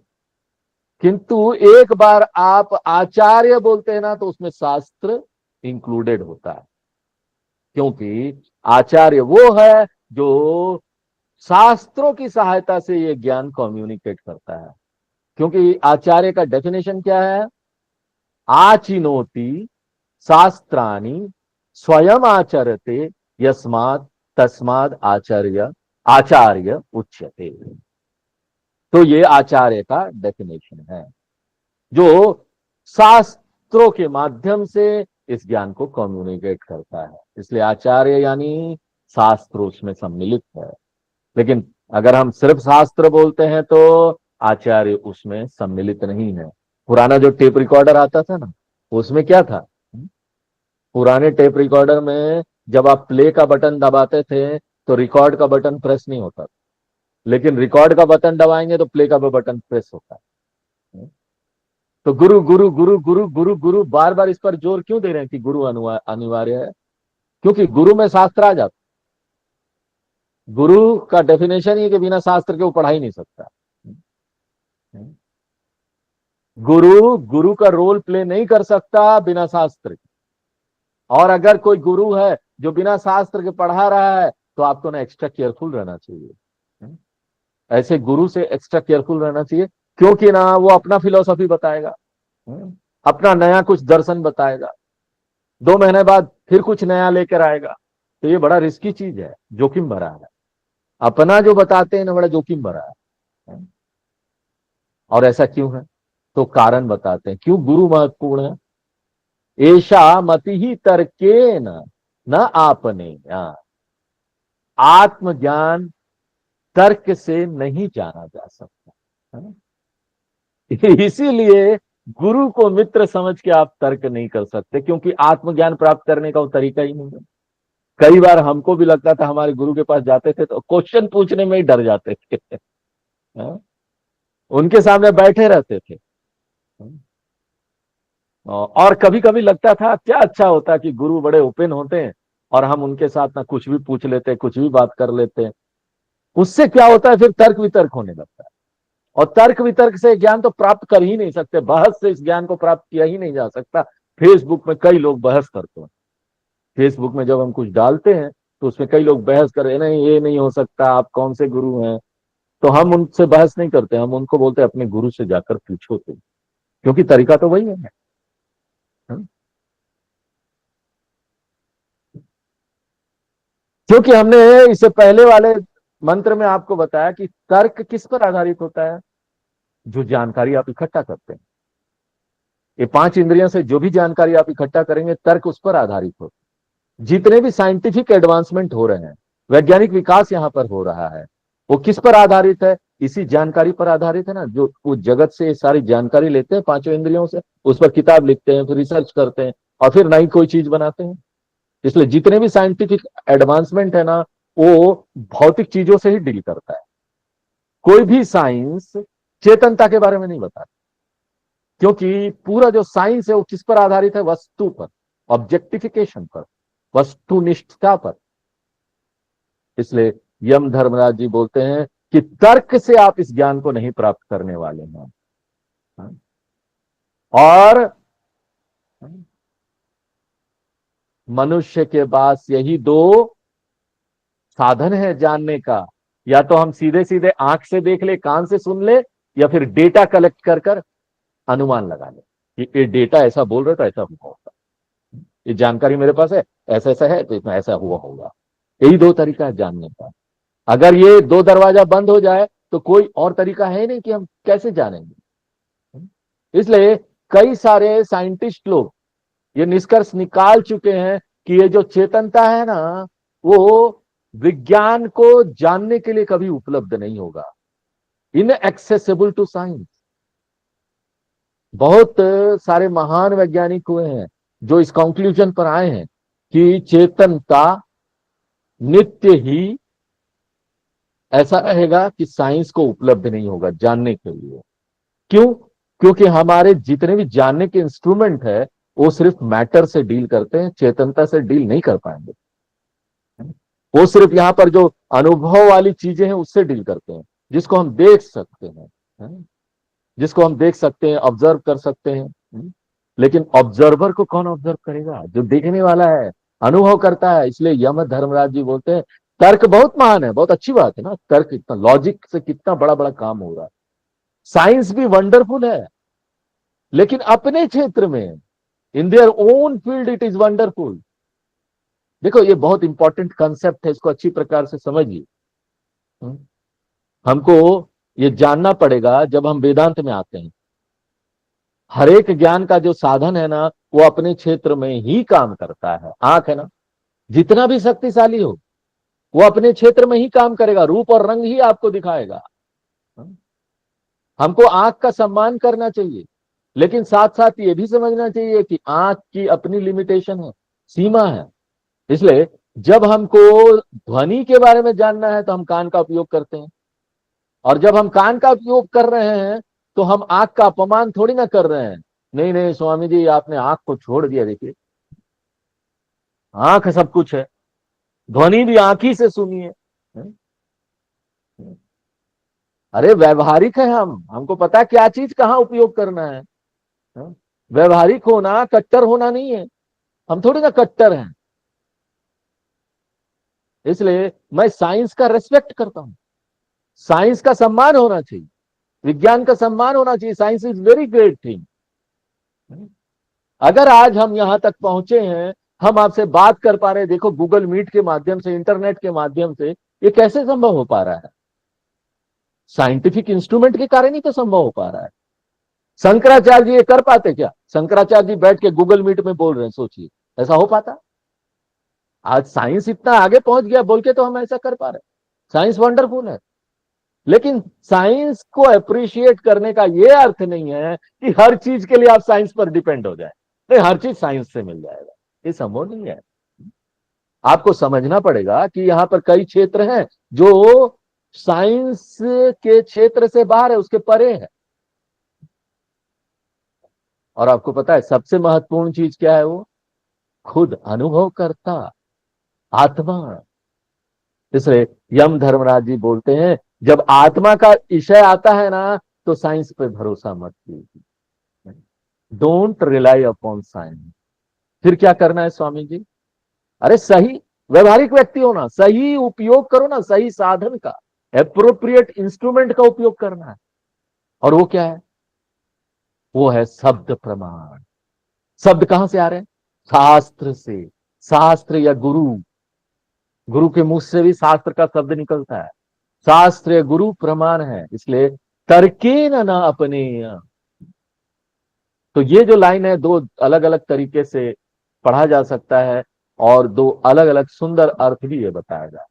किंतु एक बार आप आचार्य बोलते हैं ना तो उसमें शास्त्र इंक्लूडेड होता है। क्योंकि आचार्य वो है जो शास्त्रों की सहायता से ये ज्ञान कम्युनिकेट करता है। क्योंकि आचार्य का डेफिनेशन क्या है? आचिनोति शास्त्राणि स्वयं आचरते यस्मात् तस्माद आचार्य आचार्य उच्यते। तो ये आचार्य का डेफिनेशन है, जो शास्त्रों के माध्यम से इस ज्ञान को कम्युनिकेट करता है। इसलिए आचार्य यानी शास्त्र उसमें सम्मिलित है। लेकिन अगर हम सिर्फ शास्त्र बोलते हैं तो आचार्य उसमें सम्मिलित नहीं है। पुराना जो टेप रिकॉर्डर आता था ना, उसमें क्या था? पुराने टेप रिकॉर्डर में जब आप प्ले का बटन दबाते थे तो रिकॉर्ड का बटन प्रेस नहीं होता, लेकिन रिकॉर्ड का बटन दबाएंगे तो प्ले का बटन प्रेस होता है। तो गुरु गुरु गुरु गुरु गुरु गुरु बार बार इस पर जोर क्यों दे रहे हैं कि गुरु अनिवार्य है? क्योंकि गुरु में शास्त्र आ जाता। गुरु का डेफिनेशन ही कि बिना शास्त्र के वो पढ़ा ही नहीं सकता। गुरु गुरु का रोल प्ले नहीं कर सकता बिना शास्त्र के। और अगर कोई गुरु है जो बिना शास्त्र के पढ़ा रहा है तो आपको ना एक्स्ट्रा केयरफुल रहना चाहिए। ऐसे गुरु से एक्स्ट्रा केयरफुल रहना चाहिए, क्योंकि ना वो अपना फिलॉसफी बताएगा, अपना नया कुछ दर्शन बताएगा, 2 महीने बाद फिर कुछ नया लेकर आएगा। तो ये बड़ा रिस्की चीज है, जोखिम भरा है। अपना जो बताते हैं ना बड़ा जोखिम भरा है। और ऐसा क्यों है? तो कारण बताते हैं क्यों गुरु महत्वपूर्ण है। ऐशा मति ही तर्केन न आपने। आत्मज्ञान तर्क से नहीं जाना जा सकता है। इसीलिए गुरु को मित्र समझ के आप तर्क नहीं कर सकते, क्योंकि आत्मज्ञान प्राप्त करने का वो तरीका ही नहीं है। कई बार हमको भी लगता था, हमारे गुरु के पास जाते थे तो क्वेश्चन पूछने में ही डर जाते थे। हाँ? उनके सामने बैठे रहते थे। और कभी कभी लगता था क्या अच्छा होता कि गुरु बड़े ओपन होते हैं और हम उनके साथ ना कुछ भी पूछ लेते, कुछ भी बात कर लेते हैं। उससे क्या होता है, फिर तर्क वितर्क होने लगता है, और तर्क वितर्क से ज्ञान तो प्राप्त कर ही नहीं सकते, बहस से इस ज्ञान को प्राप्त किया ही नहीं जा सकता। फेसबुक में कई लोग बहस करते हैं। फेसबुक में जब हम कुछ डालते हैं तो उसमें कई लोग बहस कर रहे हैं, नहीं ये नहीं हो सकता, आप कौन से गुरु हैं। तो हम उनसे बहस नहीं करते, हम उनको बोलते हैं अपने गुरु से जाकर पूछो तुम, क्योंकि तरीका तो वही है। हाँ? क्योंकि हमने इससे पहले वाले मंत्र में आपको बताया कि तर्क किस पर आधारित होता है, जो जानकारी आप इकट्ठा करते हैं। ये पांच इंद्रियों से जो भी जानकारी आप इकट्ठा करेंगे, तर्क उस पर आधारित होता है। जितने भी साइंटिफिक एडवांसमेंट हो रहे हैं, वैज्ञानिक विकास यहां पर हो रहा है, वो किस पर आधारित है, इसी जानकारी पर आधारित है ना। जो वो जगत से सारी जानकारी लेते हैं पांचों इंद्रियों से, उस पर किताब लिखते हैं, फिर रिसर्च करते हैं और फिर नई कोई चीज बनाते हैं। इसलिए जितने भी साइंटिफिक एडवांसमेंट है ना, वो भौतिक चीजों से ही डील करता है। कोई भी साइंस चेतनता के बारे में नहीं बताता, क्योंकि पूरा जो साइंस है वो किस पर आधारित है, वस्तु पर, ऑब्जेक्टिफिकेशन पर, वस्तुनिष्ठता पर। इसलिए यम धर्मराज जी बोलते हैं कि तर्क से आप इस ज्ञान को नहीं प्राप्त करने वाले हैं। और मनुष्य के पास यही दो साधन है जानने का, या तो हम सीधे सीधे आंख से देख ले, कान से सुन ले, या फिर डेटा कलेक्ट कर कर अनुमान लगा ले कि ये डेटा ऐसा बोल रहा था, ऐसा हुआ होगा, ये जानकारी मेरे पास है, ऐसा ऐसा है तो इसमें ऐसा हुआ होगा। यही दो तरीका है जानने का। अगर ये दो दरवाजा बंद हो जाए तो कोई और तरीका है नहीं कि हम कैसे जानेंगे। इसलिए कई सारे साइंटिस्ट लोग ये निष्कर्ष निकाल चुके हैं कि ये जो चेतनता है ना, वो विज्ञान को जानने के लिए कभी उपलब्ध नहीं होगा, इनएक्सेसिबल टू साइंस। बहुत सारे महान वैज्ञानिक हुए हैं जो इस कंक्लूजन पर आए हैं कि चेतनता नित्य ही ऐसा रहेगा कि साइंस को उपलब्ध नहीं होगा जानने के लिए। क्यों? क्योंकि हमारे जितने भी जानने के इंस्ट्रूमेंट है वो सिर्फ मैटर से डील करते हैं, चेतनता से डील नहीं कर पाएंगे। वो सिर्फ यहां पर जो अनुभव वाली चीजें हैं उससे डील करते हैं, जिसको हम देख सकते हैं, जिसको हम देख सकते हैं, ऑब्जर्व कर सकते हैं। लेकिन ऑब्जर्वर को कौन ऑब्जर्व करेगा? जो देखने वाला है, अनुभव करता है। इसलिए यम धर्मराज जी बोलते हैं तर्क बहुत महान है, बहुत अच्छी बात है ना, तर्क इतना, लॉजिक से कितना बड़ा बड़ा काम हो रहा है। साइंस भी वंडरफुल है, लेकिन अपने क्षेत्र में, in their own field, it is wonderful. देखो ये बहुत इंपॉर्टेंट कंसेप्ट है, इसको अच्छी प्रकार से समझिए। हमको ये जानना पड़ेगा जब हम वेदांत में आते हैं। हर एक ज्ञान का जो साधन है ना, वो अपने क्षेत्र में ही काम करता है। आंख है ना, जितना भी शक्तिशाली हो, वो अपने क्षेत्र में ही काम करेगा, रूप और रंग ही आपको दिखाएगा। हमको आंख का सम्मान करना चाहिए, लेकिन साथ साथ ये भी समझना चाहिए कि आंख की अपनी लिमिटेशन है, सीमा है। इसलिए जब हमको ध्वनि के बारे में जानना है तो हम कान का उपयोग करते हैं, और जब हम कान का उपयोग कर रहे हैं तो हम आंख का अपमान थोड़ी ना कर रहे हैं। नहीं नहीं स्वामी जी, आपने आंख को छोड़ दिया। देखिए आंख सब कुछ है, ध्वनि भी आंख ही से सुनिए। अरे व्यवहारिक है हम, हमको पता है क्या चीज कहाँ उपयोग करना है। व्यवहारिक होना कट्टर होना नहीं है, हम थोड़ी ना कट्टर हैं। इसलिए मैं साइंस का रेस्पेक्ट करता हूं, साइंस का सम्मान होना चाहिए, विज्ञान का सम्मान होना चाहिए। Science is very great thing. अगर आज हम यहां तक पहुंचे हैं, हम आपसे बात कर पा रहे हैं, देखो गूगल मीट के माध्यम से, इंटरनेट के माध्यम से, ये कैसे संभव हो पा रहा है? साइंटिफिक इंस्ट्रूमेंट के कारण ही तो संभव हो पा रहा है। शंकराचार्य जी ये कर पाते क्या? शंकराचार्य जी बैठ के गूगल मीट में बोल रहे हैं, सोचिए ऐसा हो पाता? आज साइंस इतना आगे पहुंच गया बोल के तो हम ऐसा कर पा रहे हैं। साइंस वंडरफुल है, लेकिन साइंस को अप्रिशिएट करने का यह अर्थ नहीं है कि हर चीज के लिए आप साइंस पर डिपेंड हो जाए। नहीं, हर चीज साइंस से मिल जाएगा, ये संभव नहीं है। आपको समझना पड़ेगा कि यहां पर कई क्षेत्र हैं जो साइंस के क्षेत्र से बाहर है, उसके परे है। और आपको पता है सबसे महत्वपूर्ण चीज क्या है? वो खुद अनुभव करता आत्मा। इसलिए यम धर्मराज जी बोलते हैं, जब आत्मा का विषय आता है ना, तो साइंस पे भरोसा मत कीजिए। Don't rely upon science. फिर क्या करना है स्वामी जी? अरे सही व्यवहारिक व्यक्ति हो ना, सही उपयोग करो ना, सही साधन का, एप्रोप्रिएट इंस्ट्रूमेंट का उपयोग करना है। और वो क्या है? वो है शब्द प्रमाण। शब्द कहां से आ रहे हैं? शास्त्र से। शास्त्र या गुरु, गुरु के मुंह से भी शास्त्र का शब्द निकलता है। शास्त्र या गुरु प्रमाण है, इसलिए तर्केन न अपने। तो ये जो लाइन है, दो अलग अलग तरीके से पढ़ा जा सकता है और दो अलग अलग सुंदर अर्थ भी ये बताया जाए।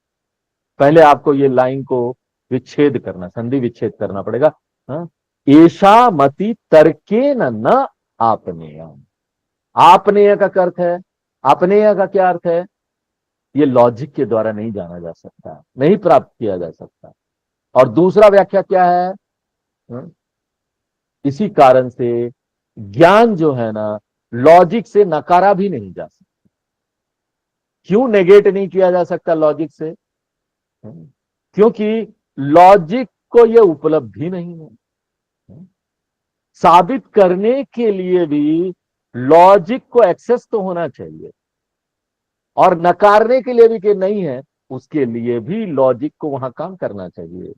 पहले आपको ये लाइन को विच्छेद करना, संधि विच्छेद करना पड़ेगा। हाँ? ऐशा मति तर्केन न आपनेय। आपनेय का क्या अर्थ है? आपनेय का क्या अर्थ है? ये लॉजिक के द्वारा नहीं जाना जा सकता, नहीं प्राप्त किया जा सकता। और दूसरा व्याख्या क्या है? हाँ? इसी कारण से ज्ञान जो है ना, लॉजिक से नकारा भी नहीं जा सकता। क्यों नेगेट नहीं किया जा सकता लॉजिक से? क्योंकि लॉजिक को यह उपलब्धि नहीं है। साबित करने के लिए भी लॉजिक को एक्सेस तो होना चाहिए, और नकारने के लिए भी कि नहीं है, उसके लिए भी लॉजिक को वहां काम करना चाहिए।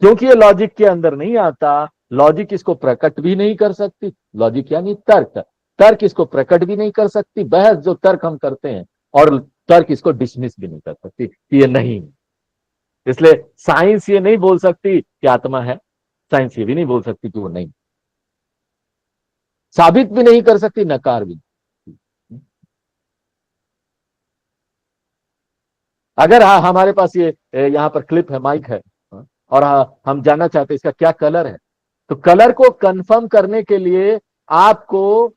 क्योंकि ये लॉजिक के अंदर नहीं आता, लॉजिक इसको प्रकट भी नहीं कर सकती। लॉजिक यानी तर्क, तर्क इसको प्रकट भी नहीं कर सकती। बहस जो तर्क हम करते हैं, और तर्क इसको डिसमिस भी नहीं कर सकती कि ये नहीं। इसलिए साइंस ये नहीं बोल सकती कि आत्मा है, साइंस ये भी नहीं बोल सकती कि वो नहीं, साबित भी नहीं कर सकती, नकार भी। अगर हमारे पास ये यहां पर क्लिप है, माइक है, और हम जानना चाहते हैं इसका क्या कलर है, तो कलर को कंफर्म करने के लिए आपको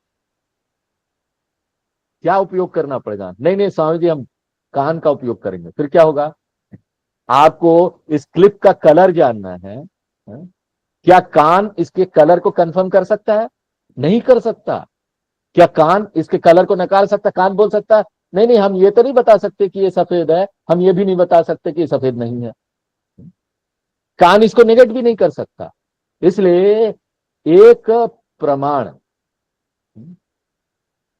क्या उपयोग करना पड़ेगा? नहीं नहीं स्वामी जी, हम कान का उपयोग करेंगे। फिर क्या होगा? आपको इस क्लिप का कलर जानना है। क्या कान इसके कलर को कंफर्म कर सकता है? नहीं कर सकता। क्या कान इसके कलर को नकार सकता? कान बोल सकता है नहीं नहीं, हम ये तो नहीं बता सकते कि ये सफेद है, हम ये भी नहीं बता सकते कि ये सफेद नहीं है। कान इसको नेगेट भी नहीं कर सकता। इसलिए एक प्रमाण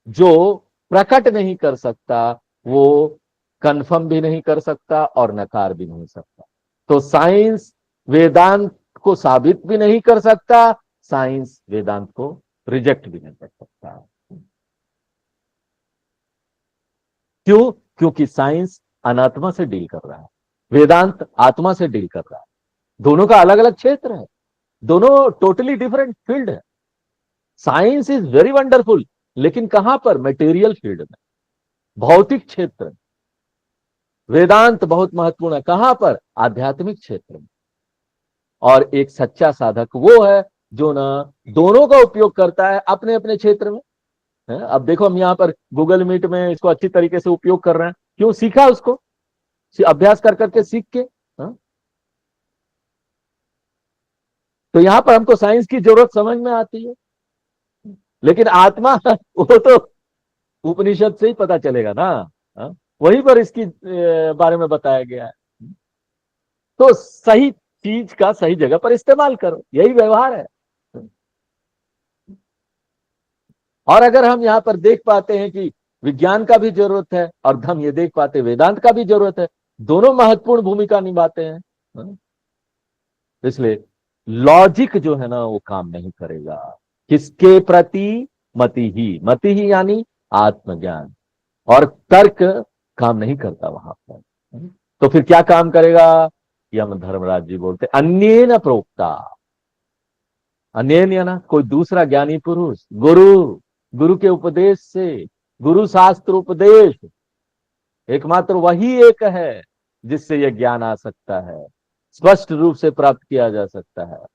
जो प्रकट नहीं कर सकता, वो कंफर्म भी नहीं कर सकता और नकार भी नहीं सकता। तो साइंस वेदांत को साबित भी नहीं कर सकता, साइंस वेदांत को रिजेक्ट भी नहीं कर सकता। क्यों? क्योंकि साइंस अनात्मा से डील कर रहा है, वेदांत आत्मा से डील कर रहा है। दोनों का अलग अलग क्षेत्र है, दोनों टोटली डिफरेंट फील्ड है। साइंस इज वेरी वंडरफुल, लेकिन कहां पर? मटेरियल फील्ड में, भौतिक क्षेत्र में। वेदांत बहुत महत्वपूर्ण है, कहां पर? आध्यात्मिक क्षेत्र में। और एक सच्चा साधक वो है जो ना दोनों का उपयोग करता है अपने अपने क्षेत्र में। अब देखो हम यहां पर गूगल मीट में इसको अच्छी तरीके से उपयोग कर रहे हैं। क्यों? सीखा उसको, अभ्यास कर करके सीख के। तो यहां पर हमको साइंस की जरूरत समझ में आती है, लेकिन आत्मा वो तो उपनिषद से ही पता चलेगा ना। वहीं पर इसकी बारे में बताया गया है। तो सही चीज का सही जगह पर इस्तेमाल करो, यही व्यवहार है। और अगर हम यहां पर देख पाते हैं कि विज्ञान का भी जरूरत है, और हम ये देख पाते हैं वेदांत का भी जरूरत है, दोनों महत्वपूर्ण भूमिका निभाते हैं। इसलिए लॉजिक जो है ना वो काम नहीं करेगा। किसके प्रति? मति ही यानी आत्मज्ञान। और तर्क काम नहीं करता वहां पर। तो फिर क्या काम करेगा? यम धर्मराज जी बोलते अन्येन प्रोक्ता। अन्येन या ना कोई दूसरा ज्ञानी पुरुष, गुरु, गुरु के उपदेश से, गुरु शास्त्र उपदेश, एकमात्र वही एक है जिससे यह ज्ञान आ सकता है, स्पष्ट रूप से प्राप्त किया जा सकता है।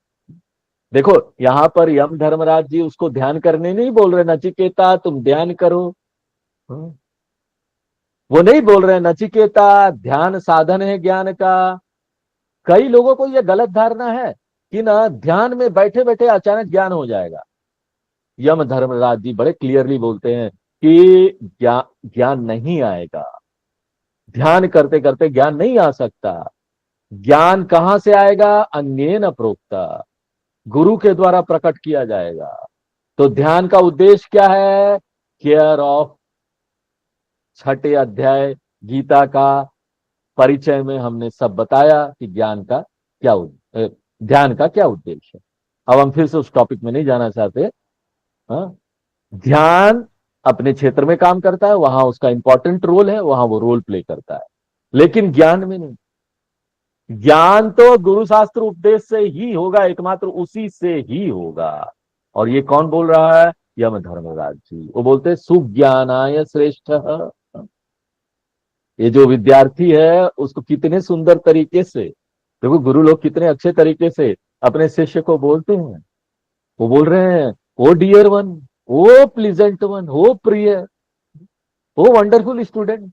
देखो यहां पर यम धर्मराज जी उसको ध्यान करने नहीं बोल रहे, नचिकेता तुम ध्यान करो। वो नहीं बोल रहे हैं नचिकेता ध्यान साधन है ज्ञान का। कई लोगों को यह गलत धारणा है कि ना ध्यान में बैठे बैठे अचानक ज्ञान हो जाएगा। यम धर्मराज जी बड़े क्लियरली बोलते हैं कि ज्ञान ज्ञान नहीं आएगा, ध्यान करते करते ज्ञान नहीं आ सकता। ज्ञान कहां से आएगा? अन्येन प्रोक्ता, गुरु के द्वारा प्रकट किया जाएगा। तो ध्यान का उद्देश्य क्या है? केयर ऑफ, छठे अध्याय गीता का परिचय में हमने सब बताया कि ज्ञान का क्या ध्यान का क्या उद्देश्य है। अब हम फिर से उस टॉपिक में नहीं जाना चाहते। हाँ, ध्यान अपने क्षेत्र में काम करता है, वहां उसका इंपॉर्टेंट रोल है, वहां वो रोल प्ले करता है, लेकिन ज्ञान में नहीं। ज्ञान तो गुरु शास्त्र उपदेश से ही होगा, एकमात्र उसी से ही होगा। और ये कौन बोल रहा है? यम धर्मराज जी। वो बोलते सुज्ञानाय श्रेष्ठ। ये जो विद्यार्थी है उसको कितने सुंदर तरीके से, देखो गुरु लोग कितने अच्छे तरीके से अपने शिष्य को बोलते हैं। वो बोल रहे हैं ओ डियर वन, ओ प्लीजेंट वन, ओ प्रिय, ओ वंडरफुल स्टूडेंट।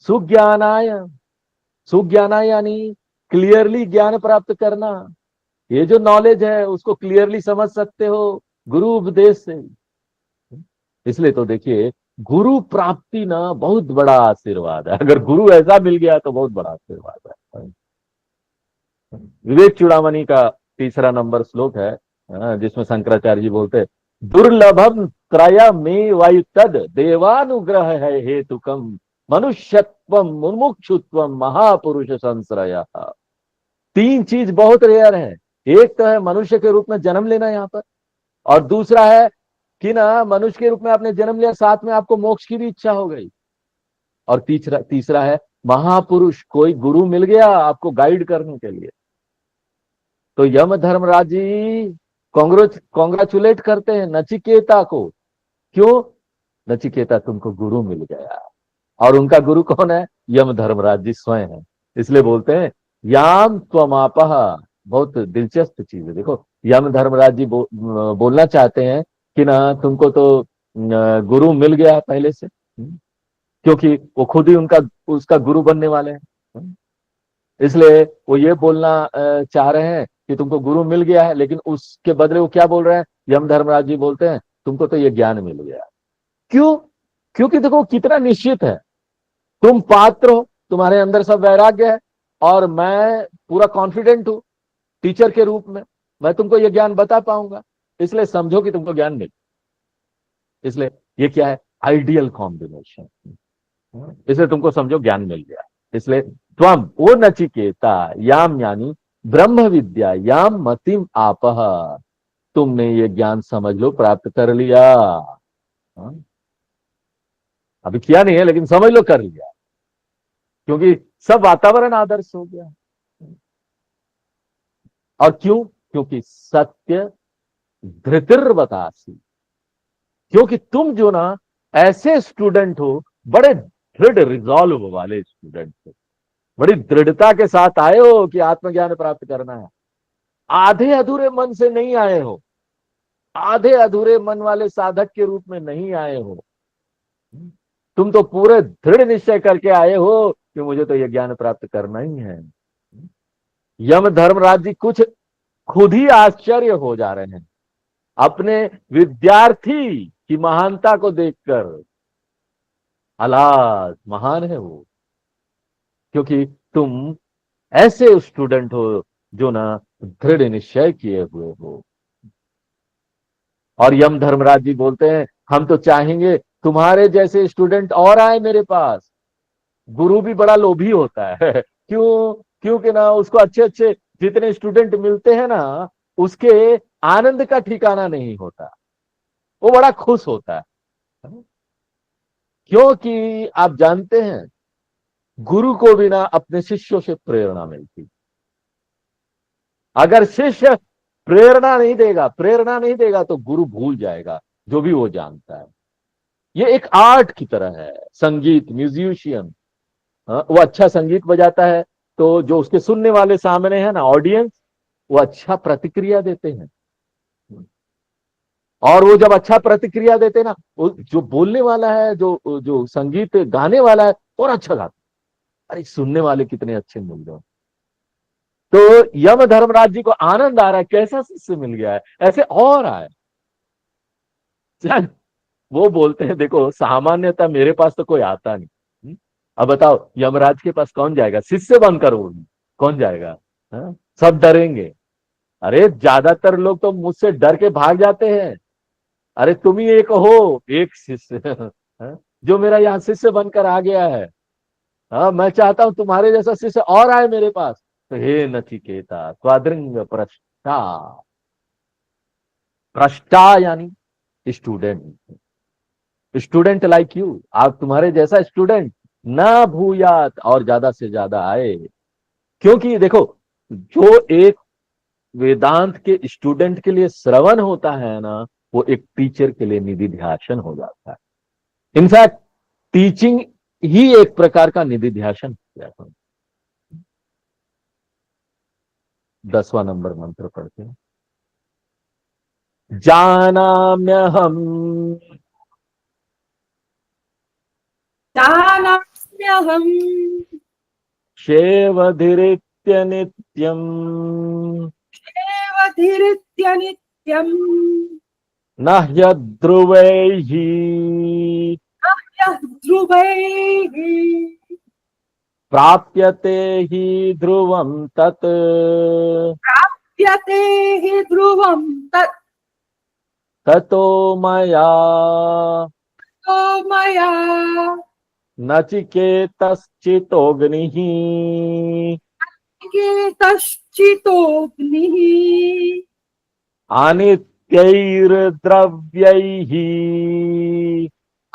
सुज्ञानाय, सुज्ञानाय यानी क्लियरली ज्ञान प्राप्त करना। ये जो नॉलेज है उसको क्लियरली समझ सकते हो गुरु उपदेश से। इसलिए तो देखिए गुरु प्राप्ति ना बहुत बड़ा आशीर्वाद है। अगर गुरु ऐसा मिल गया तो बहुत बड़ा आशीर्वाद है। विवेक चूड़ामणि का तीसरा नंबर श्लोक है, जिसमें शंकराचार्य जी बोलते हैं दुर्लभम त्रय में वायु तद देवानुग्रह है हेतुकम मनुष्यत्व मुमुक्षुत्व महापुरुष संश्रय। तीन चीज बहुत रेयर है। एक तो है मनुष्य के रूप में जन्म लेना यहाँ पर, और दूसरा है कि ना मनुष्य के रूप में आपने जन्म लिया, साथ में आपको मोक्ष की भी इच्छा हो गई, और तीसरा है महापुरुष, कोई गुरु मिल गया आपको गाइड करने के लिए। तो यम धर्मराज जी कॉन्ग्रेचुलेट करते हैं नचिकेता को। क्यों? नचिकेता तुमको गुरु मिल गया। और उनका गुरु कौन है? यम धर्मराज जी स्वयं है। इसलिए बोलते हैं याम त्वमापह। बहुत दिलचस्प चीज है। देखो यम धर्मराज जी बोलना चाहते हैं कि ना तुमको तो गुरु मिल गया पहले से, क्योंकि वो खुद ही उसका गुरु बनने वाले हैं। इसलिए वो ये बोलना चाह रहे हैं कि तुमको गुरु मिल गया है, लेकिन उसके बदले वो क्या बोल रहे हैं? यम धर्मराज जी बोलते हैं तुमको तो ये ज्ञान मिल गया। क्यों? क्योंकि देखो कितना निश्चित है, तुम पात्र हो, तुम्हारे अंदर सब वैराग्य है, और मैं पूरा कॉन्फिडेंट हूं टीचर के रूप में, मैं तुमको ये ज्ञान बता पाऊंगा, इसलिए समझो कि तुमको ज्ञान मिल। इसलिए ये क्या है? Ideal combination. इसलिए तुमको समझो ज्ञान मिल गया। इसलिए त्वम ओ नचिकेता याम यानी ब्रह्म विद्या याम मतिम आपह, तुमने ये ज्ञान समझ लो प्राप्त कर लिया। अभी किया नहीं है लेकिन समझ लो कर लिया, क्योंकि सब वातावरण आदर्श हो गया। और क्यों? क्योंकि सत्य धृतिर्वतासी, क्योंकि तुम जो ना ऐसे स्टूडेंट हो, बड़े दृढ़ रिजॉल्व वाले स्टूडेंट हो, बड़ी दृढ़ता के साथ आए हो कि आत्मज्ञान प्राप्त करना है। आधे अधूरे मन से नहीं आए हो, आधे अधूरे मन वाले साधक के रूप में नहीं आए हो। तुम तो पूरे दृढ़ निश्चय करके आए हो कि मुझे तो यह ज्ञान प्राप्त करना ही है। यम धर्मराज जी कुछ खुद ही आश्चर्य हो जा रहे हैं अपने विद्यार्थी की महानता को देखकर। अलाद महान है वो, क्योंकि तुम ऐसे स्टूडेंट हो जो ना दृढ़ निश्चय किए हुए हो। और यम धर्मराज जी बोलते हैं हम तो चाहेंगे तुम्हारे जैसे स्टूडेंट और आए मेरे पास। गुरु भी बड़ा लोभी होता है क्यों? क्योंकि ना उसको अच्छे अच्छे जितने स्टूडेंट मिलते हैं ना, उसके आनंद का ठिकाना नहीं होता, वो बड़ा खुश होता है। क्योंकि आप जानते हैं गुरु को बिना अपने शिष्यों से प्रेरणा मिलती। अगर शिष्य प्रेरणा नहीं देगा तो गुरु भूल जाएगा जो भी वो जानता है। ये एक आर्ट की तरह है। संगीत, म्यूजिशियन, वो अच्छा संगीत बजाता है तो जो उसके सुनने वाले सामने है ना, ऑडियंस, वो अच्छा प्रतिक्रिया देते हैं। और वो जब अच्छा प्रतिक्रिया देते ना, वो जो बोलने वाला है, जो जो संगीत गाने वाला है, और अच्छा गाता है। अरे सुनने वाले कितने अच्छे मिल रहे हो। तो यम धर्मराज जी को आनंद आ रहा है, कैसा शिष्य मिल गया है, ऐसे और आए। वो बोलते हैं देखो सामान्यतः मेरे पास तो कोई आता नहीं। अब बताओ यमराज के पास कौन जाएगा शिष्य बनकर, वो कौन जाएगा? हाँ? सब डरेंगे। अरे ज्यादातर लोग तो मुझसे डर के भाग जाते हैं। अरे तुम ही एक हो, एक शिष्य हाँ? जो मेरा यहाँ शिष्य बनकर आ गया है। हाँ, मैं चाहता हूं तुम्हारे जैसा शिष्य और आए मेरे पास। तो हे नचिकेता त्वादृंग प्रष्टा, प्रष्टा यानी स्टूडेंट, स्टूडेंट लाइक यू, आप तुम्हारे जैसा स्टूडेंट ना भूयात, और ज्यादा से ज्यादा आए। क्योंकि देखो जो एक वेदांत के स्टूडेंट के लिए श्रवण होता है ना, वो एक टीचर के लिए निधिध्यासन हो जाता है। इनफैक्ट टीचिंग ही एक प्रकार का निधिध्यासन हो जाता है। 10वां नंबर मंत्र पढ़ते हैं। जानाम्यहम जानाम्यहम् शेवधिरित्य नित्यम एवधिरित्य नित्यम् न ह्यध्रुवैः यः ध्रुवैः प्राप्यते हि ध्रुवं तत् प्राप्यते हि ध्रुवम् तत् ततो मया तो मया नचिकेतश्चितोऽग्निः केतश्चितोऽग्निः अनित्यैर्द्रव्यैः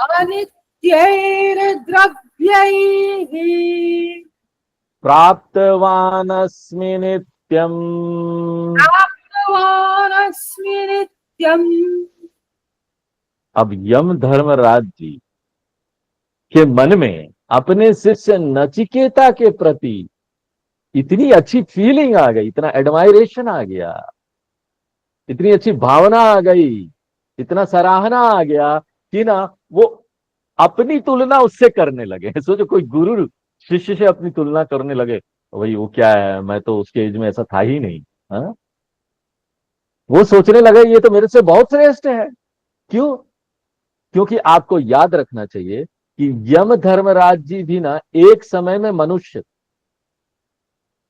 अनित्यैर्द्रव्यैः प्राप्तवानस्मि नित्यम्। प्राप्तवानस्मि नित्यम्। अब यम धर्मराज जी के मन में अपने शिष्य नचिकेता के प्रति इतनी अच्छी फीलिंग आ गई, इतना एडमायरेशन आ गया, इतनी अच्छी भावना आ गई, इतना सराहना आ गया कि ना वो अपनी तुलना उससे करने लगे। सोचो कोई गुरु शिष्य से अपनी तुलना करने लगे, भाई वो क्या है, मैं तो उसके एज में ऐसा था ही नहीं। हाँ? वो सोचने लगे ये तो मेरे से बहुत श्रेष्ठ है। क्यों? क्योंकि आपको याद रखना चाहिए कि यम धर्मराज जी भी ना एक समय में मनुष्य,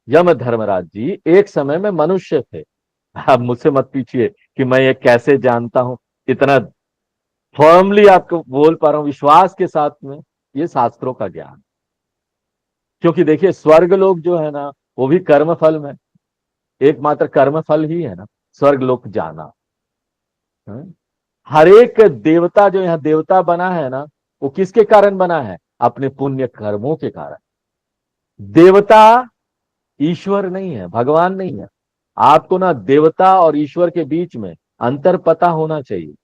यम धर्मराज जी एक समय में मनुष्य थे। आप मुझसे मत पूछिए कि मैं ये कैसे जानता हूं, इतना फर्मली आपको बोल पा रहा हूं विश्वास के साथ में, ये शास्त्रों का ज्ञान। क्योंकि देखिए स्वर्ग लोक जो है ना, वो भी कर्म फल में, एकमात्र कर्म फल ही है ना स्वर्ग लोक जाना। हाँ? हर एक देवता जो यहाँ देवता बना है ना, वो किसके कारण बना है? अपने पुण्य कर्मों के कारण। देवता ईश्वर नहीं है, भगवान नहीं है। आपको ना देवता और ईश्वर के बीच में अंतर पता होना चाहिए।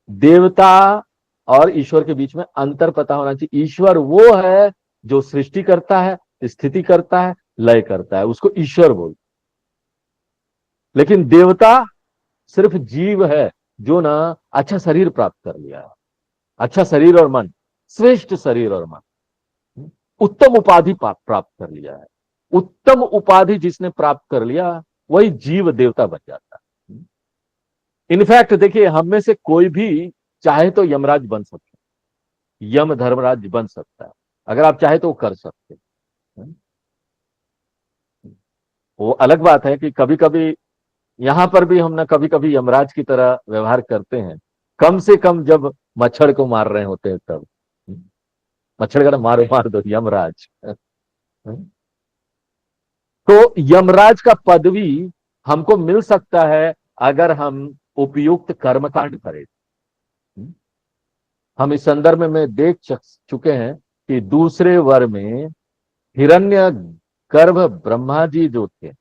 देवता और ईश्वर के बीच में अंतर पता होना चाहिए। ईश्वर वो है जो सृष्टि करता है, स्थिति करता है, लय करता है, उसको ईश्वर बोलते। लेकिन देवता सिर्फ जीव है जो ना अच्छा शरीर प्राप्त कर लिया है, अच्छा शरीर और मन, श्रेष्ठ शरीर और मन, उत्तम उपाधि प्राप्त कर लिया है। उत्तम उपाधि जिसने प्राप्त कर लिया वही जीव देवता बन जाता है। इनफैक्ट देखिए हम में से कोई भी चाहे तो यमराज बन सकता है, यम धर्मराज बन सकता है, अगर आप चाहे तो वो कर सकते हैं। वो अलग बात है कि कभी कभी यहां पर भी हम ना कभी कभी यमराज की तरह व्यवहार करते हैं, कम से कम जब मच्छर को मार रहे होते हैं तब। मच्छर का मारो मार दो यमराज। तो यमराज का पदवी हमको मिल सकता है अगर हम उपयुक्त कर्मकांड करें। हम इस संदर्भ में देख चुके हैं कि दूसरे वर में हिरण्य गर्भ ब्रह्मा जी जो थे,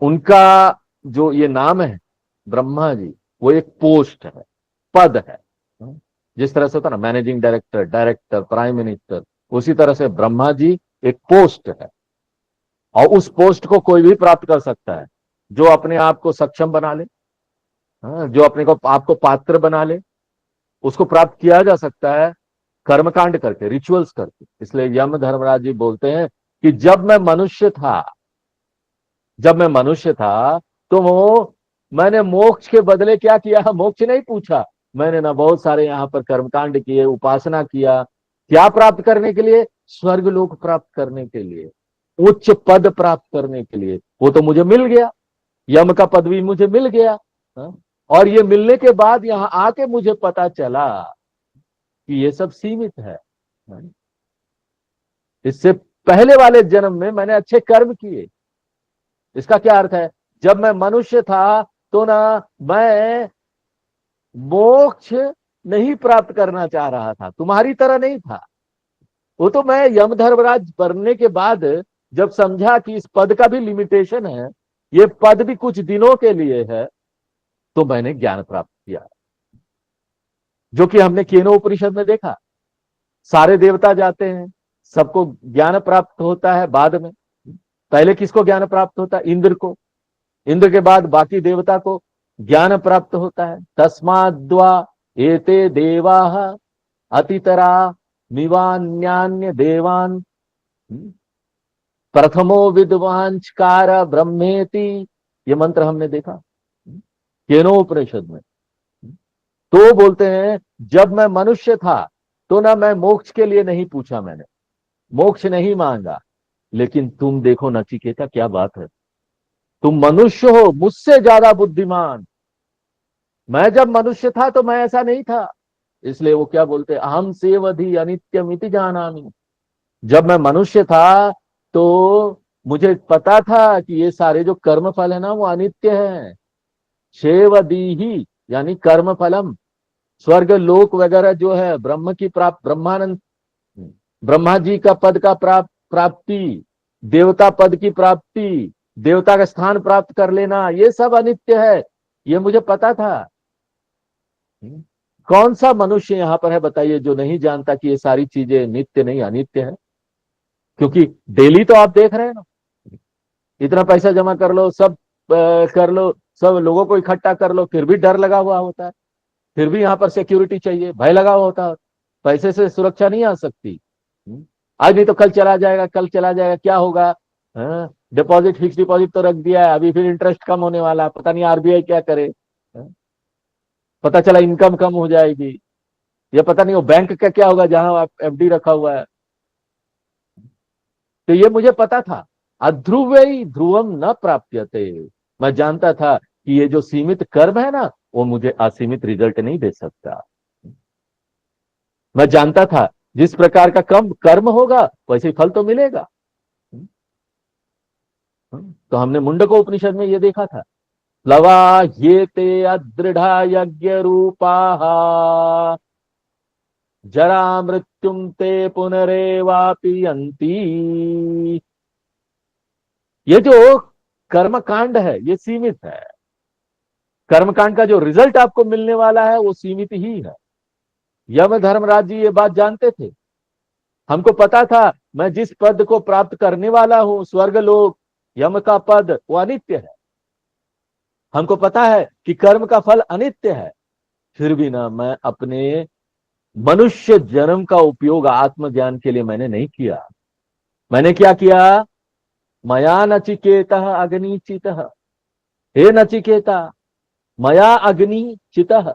उनका जो ये नाम है ब्रह्मा जी, वो एक पोस्ट है, पद है। जिस तरह से होता ना managing director, director, prime minister, उसी तरह से ब्रह्मा जी एक पोस्ट है। और उस पोस्ट को कोई भी प्राप्त कर सकता है जो अपने आप को सक्षम बना ले, हाँ, जो अपने को आपको पात्र बना ले, उसको प्राप्त किया जा सकता है कर्मकांड करके, रिचुअल्स करके। इसलिए यम धर्मराज जी बोलते हैं कि जब मैं मनुष्य था तो वो मैंने मोक्ष के बदले क्या किया, मोक्ष नहीं पूछा मैंने ना, बहुत सारे यहां पर कर्मकांड किए, उपासना किया। क्या प्राप्त करने के लिए? स्वर्ग लोक प्राप्त करने के लिए, उच्च पद प्राप्त करने के लिए। वो तो मुझे मिल गया, यम का पदवी मुझे मिल गया। हाँ? और ये मिलने के बाद यहां आके मुझे पता चला कि ये सब सीमित है। हाँ? इससे पहले वाले जन्म में मैंने अच्छे कर्म किए। इसका क्या अर्थ है? जब मैं मनुष्य था तो ना मैं मोक्ष नहीं प्राप्त करना चाह रहा था, तुम्हारी तरह नहीं था। वो तो मैं यम धर्मराज बनने के बाद जब समझा कि इस पद का भी लिमिटेशन है, ये पद भी कुछ दिनों के लिए है, तो मैंने ज्ञान प्राप्त किया। जो कि हमने केनोपनिषद में देखा, सारे देवता जाते हैं, सबको ज्ञान प्राप्त होता है बाद में। पहले किसको ज्ञान प्राप्त होता है? इंद्र को। इंद्र के बाद बाकी देवता को ज्ञान प्राप्त होता है। तस्माद्वा एते देवाः अतितरा मिवान्यान्य देवान प्रथमो विद्वांचकार ब्रह्मेति। ये मंत्र हमने देखा केनोपनिषद में। तो बोलते हैं जब मैं मनुष्य था तो ना मैं मोक्ष के लिए नहीं पूछा, मैंने मोक्ष नहीं मांगा। लेकिन तुम देखो नचिकेता, क्या बात है, तुम मनुष्य हो मुझसे ज्यादा बुद्धिमान। मैं जब मनुष्य था तो मैं ऐसा नहीं था। इसलिए वो क्या बोलते, अहम सेवधि अनित्यमिति जानामि। जब मैं मनुष्य था तो मुझे पता था कि ये सारे जो कर्म फल है ना वो अनित्य है। शेवदी ही यानी कर्म फलम, स्वर्ग लोक वगैरह जो है, ब्रह्म की प्राप्त, ब्रह्मानंद, ब्रह्मा जी का पद का प्राप्ति, देवता पद की प्राप्ति, देवता का स्थान प्राप्त कर लेना, ये सब अनित्य है। ये मुझे पता था। कौन सा मनुष्य यहां पर है बताइए जो नहीं जानता कि ये सारी चीजें नित्य नहीं अनित्य है? क्योंकि डेली तो आप देख रहे हैं ना, इतना पैसा जमा कर लो, सब कर लो, सब लोगों को इकट्ठा कर लो, फिर भी डर लगा हुआ होता है, फिर भी यहां पर सिक्योरिटी चाहिए, भय लगा हुआ होता है। पैसे से सुरक्षा नहीं आ सकती। आज नहीं तो कल चला जाएगा, कल चला जाएगा, क्या होगा? हाँ, डिपॉजिट, फिक्स डिपॉजिट तो रख दिया है, अभी फिर इंटरेस्ट कम होने वाला है, पता नहीं आरबीआई क्या करे। हाँ, पता चला इनकम कम हो जाएगी, या पता नहीं वो बैंक का क्या होगा जहां आप एफडी रखा हुआ है। तो ये मुझे पता था। अध्रुवई ध्रुवम न प्राप्यते। मैं जानता था कि ये जो सीमित कर्म है ना वो मुझे असीमित रिजल्ट नहीं दे सकता। मैं जानता था जिस प्रकार का कम कर्म होगा वैसे ही फल तो मिलेगा। तो हमने मुंडको उपनिषद में ये देखा था, लवा ये ते अदृढ़ यज्ञ रूपा जरा मृत्युम ते पुनरेवापि यंती। ये जो कर्मकांड है ये सीमित है। कर्मकांड का जो रिजल्ट आपको मिलने वाला है वो सीमित ही है। यम धर्मराज जी ये बात जानते थे। हमको पता था मैं जिस पद को प्राप्त करने वाला हूं, स्वर्ग लोक, यम का पद, वो अनित्य है। हमको पता है कि कर्म का फल अनित्य है। फिर भी ना मैं अपने मनुष्य जन्म का उपयोग आत्मज्ञान के लिए मैंने नहीं किया। मैंने क्या किया? मया नचिकेता अग्नि चितः। हे नचिकेता, मया अग्नि चितः।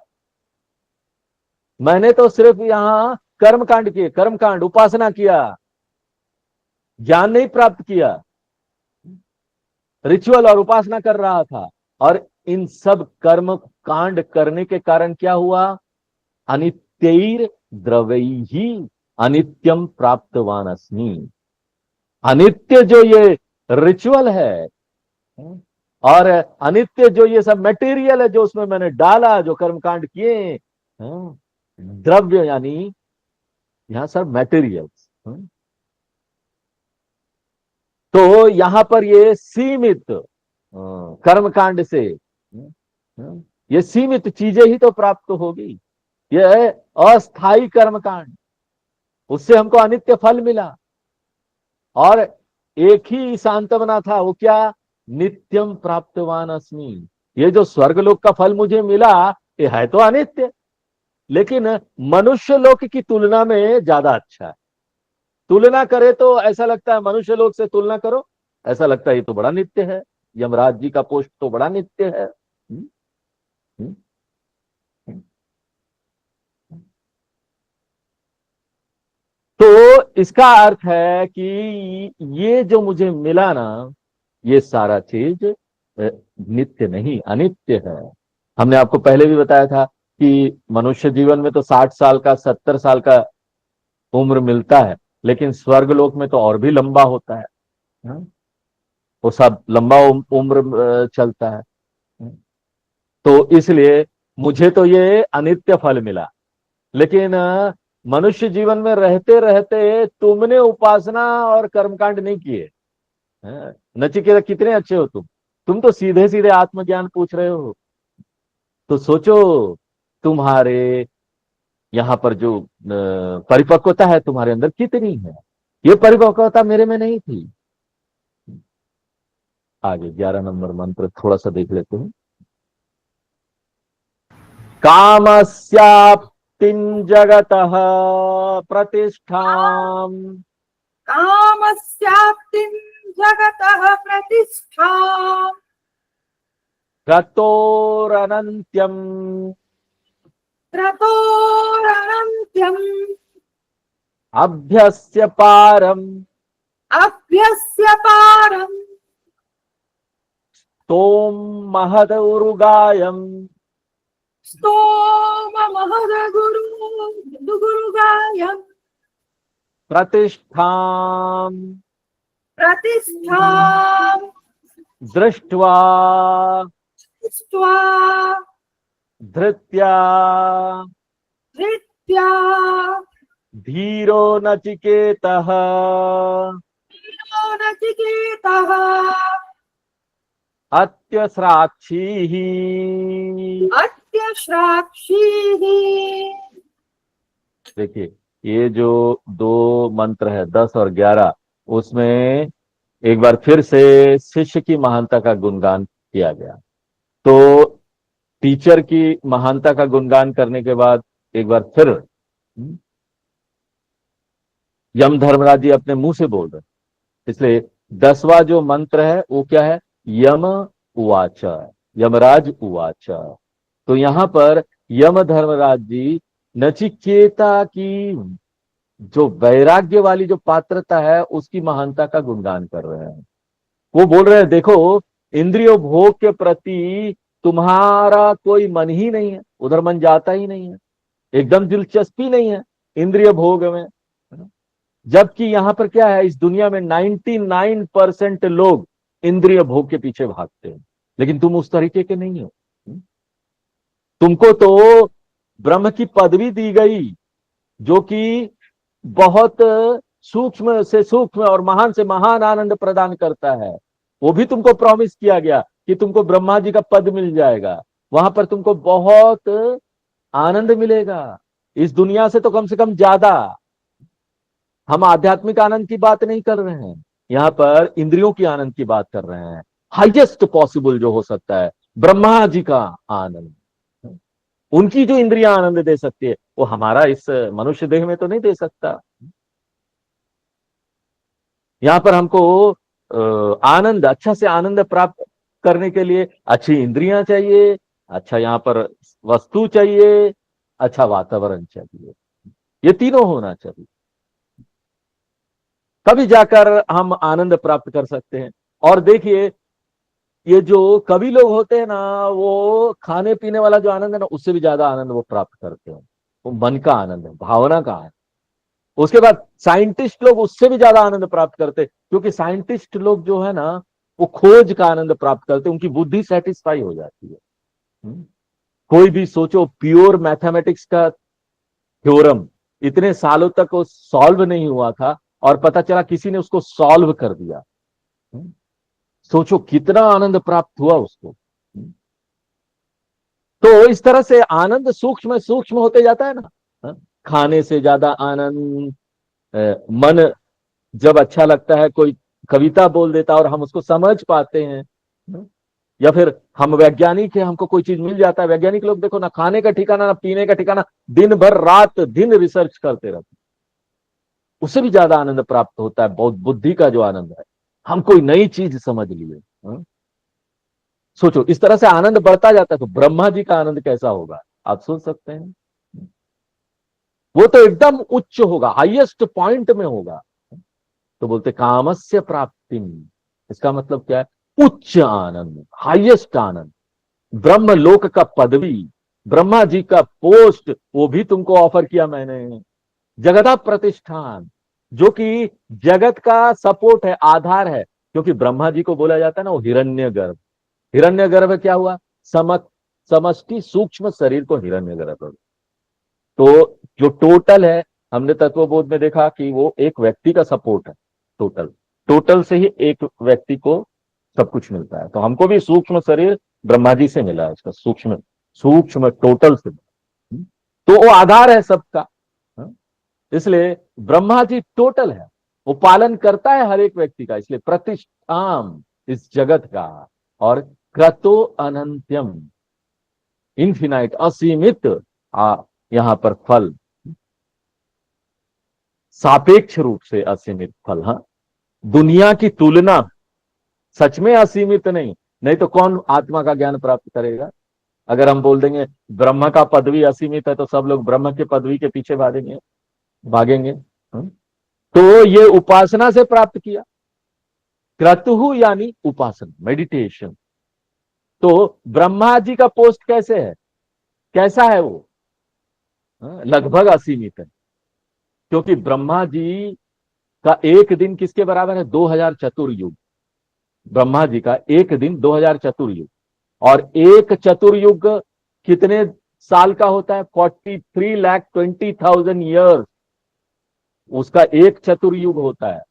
मैंने तो सिर्फ यहां कर्मकांड किए, कर्मकांड, उपासना किया, ज्ञान नहीं प्राप्त किया। रिचुअल और उपासना कर रहा था, और इन सब कर्म कांड करने के कारण क्या हुआ? अनित्यैर द्रवैहि अनित्यम प्राप्तवान अस्मि। अनित्य जो ये रिचुअल है और अनित्य जो ये सब मटेरियल है जो उसमें मैंने डाला, जो कर्मकांड किए, द्रव्य यानी यहां सब मटेरियल्स। तो यहां पर ये सीमित कर्मकांड से ये सीमित चीजें ही तो प्राप्त होगी। ये अस्थाई कर्मकांड, उससे हमको अनित्य फल मिला। और एक ही सांत्वना था, वो क्या? नित्यम प्राप्तवान अस्मि। ये जो स्वर्गलोक का फल मुझे मिला ये है तो अनित्य, लेकिन मनुष्य लोक की तुलना में ज्यादा अच्छा है। तुलना करे तो ऐसा लगता है, मनुष्य लोक से तुलना करो ऐसा लगता है ये तो बड़ा नित्य है, यमराज जी का पोस्ट तो बड़ा नित्य है। हम्म, हम्म, हम्म। तो इसका अर्थ है कि ये जो मुझे मिला ना, ये सारा चीज नित्य नहीं अनित्य है। हमने आपको पहले भी बताया था कि मनुष्य जीवन में तो 60 साल का 70 साल का उम्र मिलता है, लेकिन स्वर्ग लोक में तो और भी लंबा होता है। हाँ? वो सब लंबा उम्र चलता है। तो इसलिए मुझे तो ये अनित्य फल मिला, लेकिन मनुष्य जीवन में रहते रहते तुमने उपासना और कर्मकांड नहीं किए। हाँ? नचिकेता कितने अच्छे हो तुम तो सीधे सीधे आत्मज्ञान पूछ रहे हो। तो सोचो तुम्हारे यहाँ पर जो परिपक्वता है तुम्हारे अंदर कितनी है, ये परिपक्वता मेरे में नहीं थी। आगे 11 नंबर मंत्र थोड़ा सा देख लेते हैं। कामस्याप्तिं जगतः प्रतिष्ठाम् कामस्याप्तिं जगतः प्रतिष्ठाम् गतोरनन्त्यम् क्रतोरनन्त्यम् अभ्यस्य पारम् अभ्यस्य पारम् तोम महदुरुगायम् स्तोममहदगुरु गुरुगायम् प्रतिष्ठाम् प्रतिष्ठाम् दृष्ट्वा दृष्ट्वा धृत्या धृत्या धीरो नचिकेतः नचिकेतः अत्यस्राक्षीः। अत्यश्राक्षीः। देखिए ये जो दो मंत्र है 10 और 11, उसमें एक बार फिर से शिष्य की महानता का गुणगान किया गया। तो टीचर की महानता का गुणगान करने के बाद एक बार फिर यम धर्मराज जी अपने मुंह से बोल रहे हैं। इसलिए 10वां जो मंत्र है वो क्या है, यम उवाच, यमराज उवाच। तो यहां पर यम धर्मराज जी नचिकेता की जो वैराग्य वाली जो पात्रता है उसकी महानता का गुणगान कर रहे हैं। वो बोल रहे हैं देखो इंद्रिय भोग के प्रति तुम्हारा कोई मन ही नहीं है, उधर मन जाता ही नहीं है, एकदम दिलचस्पी नहीं है इंद्रिय भोग में। जबकि यहां पर क्या है, इस दुनिया में 99% लोग इंद्रिय भोग के पीछे भागते हैं, लेकिन तुम उस तरीके के नहीं हो। तुमको तो ब्रह्म की पदवी दी गई जो कि बहुत सूक्ष्म से सूक्ष्म और महान से महान आनंद प्रदान करता है। वो भी तुमको प्रॉमिस किया गया कि तुमको ब्रह्मा जी का पद मिल जाएगा, वहां पर तुमको बहुत आनंद मिलेगा, इस दुनिया से तो कम से कम ज्यादा। हम आध्यात्मिक आनंद की बात नहीं कर रहे हैं, यहाँ पर इंद्रियों की आनंद की बात कर रहे हैं। हाईएस्ट पॉसिबल जो हो सकता है ब्रह्मा जी का आनंद, उनकी जो इंद्रियां आनंद दे सकती है वो हमारा इस मनुष्य देह में तो नहीं दे सकता। यहाँ पर हमको आनंद, अच्छा से आनंद प्राप्त करने के लिए अच्छी इंद्रियां चाहिए, अच्छा यहाँ पर वस्तु चाहिए, अच्छा वातावरण चाहिए, ये तीनों होना चाहिए, तभी जाकर हम आनंद प्राप्त कर सकते हैं। और देखिए ये जो कवि लोग होते हैं ना, वो खाने पीने वाला जो आनंद है ना उससे भी ज्यादा आनंद वो प्राप्त करते हैं, वो मन का आनंद है, भावना का आनंद। उसके बाद साइंटिस्ट लोग उससे भी ज्यादा आनंद प्राप्त करते हैं, क्योंकि साइंटिस्ट लोग जो है ना वो खोज का आनंद प्राप्त करते हैं, उनकी बुद्धि सेटिस्फाई हो जाती है। कोई भी सोचो प्योर मैथमेटिक्स का थ्योरम इतने सालों तक वो सॉल्व नहीं हुआ था और पता चला किसी ने उसको सॉल्व कर दिया। सोचो कितना आनंद प्राप्त हुआ उसको। तो इस तरह से आनंद सूक्ष्म सूक्ष्म होते जाता है ना। खाने से ज्यादा आनंद, मन जब अच्छा लगता है, कोई कविता बोल देता और हम उसको समझ पाते हैं, या फिर हम वैज्ञानिक है, हमको कोई चीज मिल जाता है, वैज्ञानिक लोग देखो ना खाने का ठिकाना ना पीने का ठिकाना, दिन भर रात दिन रिसर्च करते रहते, उससे भी ज्यादा आनंद प्राप्त होता है बहुत बुद्धि का जो आनंद है, हम कोई नई चीज समझ लिए। हाँ? सोचो इस तरह से आनंद बढ़ता जाता है, तो ब्रह्मा जी का आनंद कैसा होगा आप सोच सकते हैं। वो तो एकदम उच्च होगा, हाईएस्ट पॉइंट में होगा। तो बोलते कामस्य प्राप्ति, इसका मतलब क्या है, उच्च आनंद, हाईएस्ट आनंद। ब्रह्म लोक का पदवी, ब्रह्मा जी का पोस्ट, वो भी तुमको ऑफर किया मैंने। जगदा प्रतिष्ठान, जो कि जगत का सपोर्ट है, आधार है, क्योंकि ब्रह्मा जी को बोला जाता है ना वो हिरण्यगर्भ। हिरण्यगर्भ क्या हुआ, समष्टि सूक्ष्म शरीर को हिरण्यगर्भ। तो जो टोटल है, हमने तत्वबोध में देखा कि वो एक व्यक्ति का सपोर्ट है। टोटल, टोटल से ही एक व्यक्ति को सब कुछ मिलता है। तो हमको भी सूक्ष्म शरीर ब्रह्मा जी से मिला है, इसका सूक्ष्म सूक्ष्म टोटल से मिला। तो वो आधार है सबका। हाँ? इसलिए ब्रह्मा जी टोटल है, वो पालन करता है हर एक व्यक्ति का, इसलिए प्रतिष्ठाम इस जगत का। और क्रतो अनंत्यम, इन्फिनाइट, असीमित यहां पर फल, सापेक्ष रूप से असीमित फल। हाँ, दुनिया की तुलना सच में असीमित नहीं, नहीं तो कौन आत्मा का ज्ञान प्राप्त करेगा। अगर हम बोल देंगे ब्रह्म का पदवी असीमित है, तो सब लोग ब्रह्म के पदवी के पीछे भागेंगे भागेंगे। हाँ? तो ये उपासना से प्राप्त किया, क्रतु यानी उपासना, मेडिटेशन। तो ब्रह्मा जी का पोस्ट कैसे है, कैसा है वो, हाँ? लगभग असीमित है, क्योंकि ब्रह्मा जी का एक दिन किसके बराबर है, 2000 चतुर्युग। ब्रह्मा जी का एक दिन 2000 चतुर्युग, और एक चतुर्युग कितने साल का होता है, 43,20,000 ईयर्स उसका एक चतुर्युग होता है।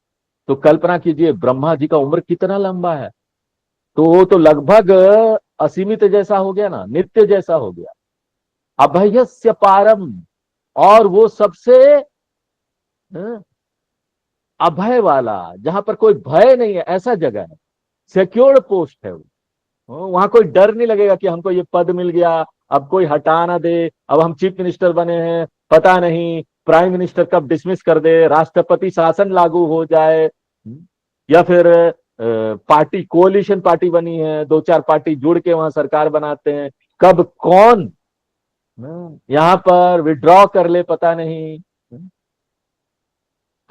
तो कल्पना कीजिए ब्रह्मा जी का उम्र कितना लंबा है, तो वो तो लगभग असीमित जैसा हो गया ना, नित्य जैसा हो गया। अभयस्य पारम, और वो सबसे अभय वाला, जहां पर कोई भय नहीं है, ऐसा जगह है, सिक्योर्ड पोस्ट है वो। वहां कोई डर नहीं लगेगा कि हमको ये पद मिल गया, अब कोई हटा ना दे, अब हम चीफ मिनिस्टर बने हैं, पता नहीं प्राइम मिनिस्टर कब डिसमिस कर दे, राष्ट्रपति शासन लागू हो जाए, या फिर पार्टी कोalition पार्टी बनी है, दो चार पार्टी जुड़ के वहां सरकार बनाते हैं, कब कौन यहां पर विड्रॉ कर ले पता नहीं।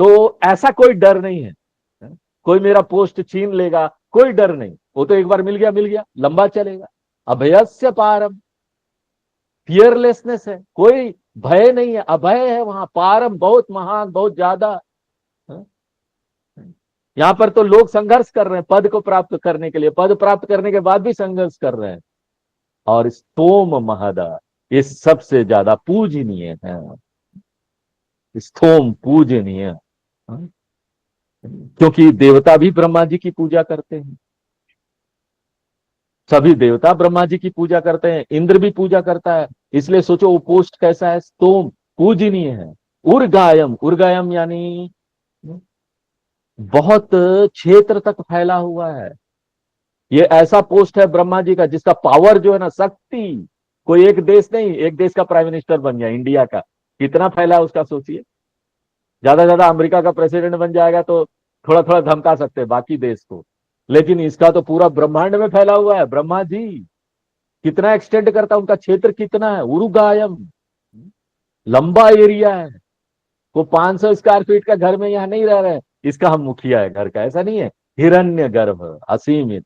तो ऐसा कोई डर नहीं है, कोई मेरा पोस्ट छीन लेगा, कोई डर नहीं, वो तो एक बार मिल गया, लंबा चलेगा। अभयस्य पारम, फियरलेसनेस है, कोई भय नहीं है, अभय है वहां, पारम बहुत महान, बहुत ज्यादा। यहां पर तो लोग संघर्ष कर रहे हैं पद को प्राप्त करने के लिए, पद प्राप्त करने के बाद भी संघर्ष कर रहे हैं। और स्तोम महदा, ये सबसे ज्यादा पूजनीय है, स्तोम पूजनीय। हाँ? क्योंकि देवता भी ब्रह्मा जी की पूजा करते हैं, सभी देवता ब्रह्मा जी की पूजा करते हैं, इंद्र भी पूजा करता है। इसलिए सोचो वो पोस्ट कैसा है, स्तोम पूजनीय है। उर्गायम, उर्गायम यानी बहुत क्षेत्र तक फैला हुआ है। ये ऐसा पोस्ट है ब्रह्मा जी का जिसका पावर जो है ना, शक्ति, कोई एक देश नहीं, एक देश का प्राइम मिनिस्टर बन गया इंडिया का, कितना फैला है उसका सोचिए। ज्यादा अमेरिका का प्रेसिडेंट बन जाएगा तो थोड़ा थोड़ा धमका सकते हैं बाकी देश को, लेकिन इसका तो पूरा ब्रह्मांड में फैला हुआ है। ब्रह्मा जी कितना एक्सटेंड करता है, उनका क्षेत्र कितना है, उरुगायम, लंबा एरिया है। वो 500 स्क्वायर फीट का घर में यहाँ नहीं रह रहे हैं, इसका हम मुखिया है घर का, ऐसा नहीं है। हिरण्य गर्भ, असीमित,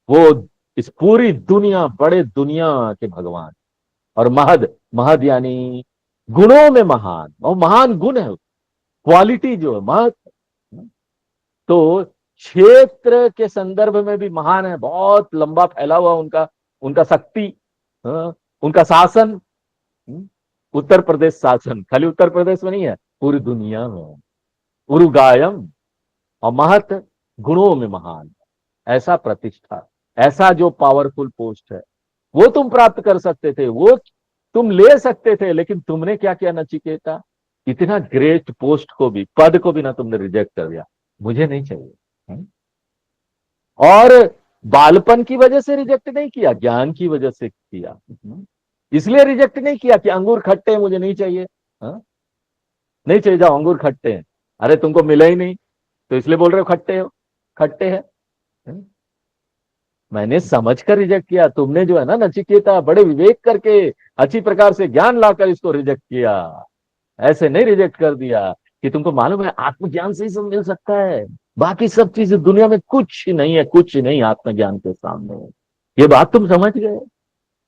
वो इस पूरी दुनिया, बड़े दुनिया के भगवान। और महद, महद यानी गुणों में महान, और महान गुण है, क्वालिटी जो है महद। तो क्षेत्र के संदर्भ में भी महान है, बहुत लंबा फैला हुआ उनका उनका शक्ति, उनका शासन। उत्तर प्रदेश शासन खाली उत्तर प्रदेश में नहीं है, पूरी दुनिया में। उरुगायम और महत, गुणों में महान, ऐसा प्रतिष्ठा, ऐसा जो पावरफुल पोस्ट है, वो तुम प्राप्त कर सकते थे, वो तुम ले सकते थे, लेकिन तुमने क्या किया नचिकेता, इतना ग्रेट पोस्ट को भी, पद को भी ना तुमने रिजेक्ट कर दिया, मुझे नहीं चाहिए। और बालपन की वजह से रिजेक्ट नहीं किया, ज्ञान की वजह से किया। इसलिए रिजेक्ट नहीं किया कि अंगूर खट्टे हैं मुझे नहीं चाहिए। हाँ? नहीं चाहिए, जाओ अंगूर खट्टे हैं। अरे तुमको मिला ही नहीं तो इसलिए बोल रहे हो खट्टे हो, खट्टे हैं। हाँ? मैंने समझ कर रिजेक्ट किया, तुमने जो है ना नचिकेता बड़े विवेक करके अच्छी प्रकार से ज्ञान लाकर इसको रिजेक्ट किया। ऐसे नहीं रिजेक्ट कर दिया कि तुमको मालूम है आत्मज्ञान से ही सब मिल सकता है, बाकी सब चीजें दुनिया में कुछ नहीं है, कुछ नहीं आत्मज्ञान के सामने। ये बात तुम समझ गए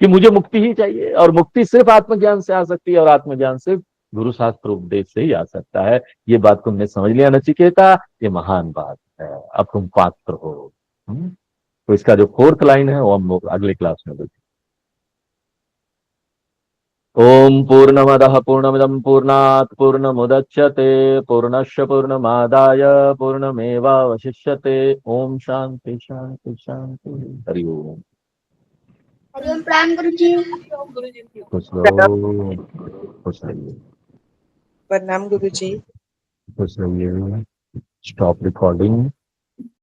कि मुझे मुक्ति ही चाहिए, और मुक्ति सिर्फ आत्मज्ञान से आ सकती है, और आत्मज्ञान सिर्फ गुरु शास्त्र उपदेश से ही आ सकता है। ये बात तुमने समझ लिया नचिकेता, ये महान बात है, अब तुम पात्र हो। तो इसका जो फोर्थ लाइन है वो हम अगले क्लास में देखेंगे। ओम पूर्णमदः पूर्णमिदं पूर्णात् पूर्णमुदच्यते पूर्णस्य पूर्णमादाय पूर्णमेवावशिष्यते। ओम शांति शांति शांति। हरि ओम। हरिओम प्रणाम गुरु जी। खुश रहो, खुश रहिए, प्रणाम गुरु जी। खुश रहिए। Stop recording.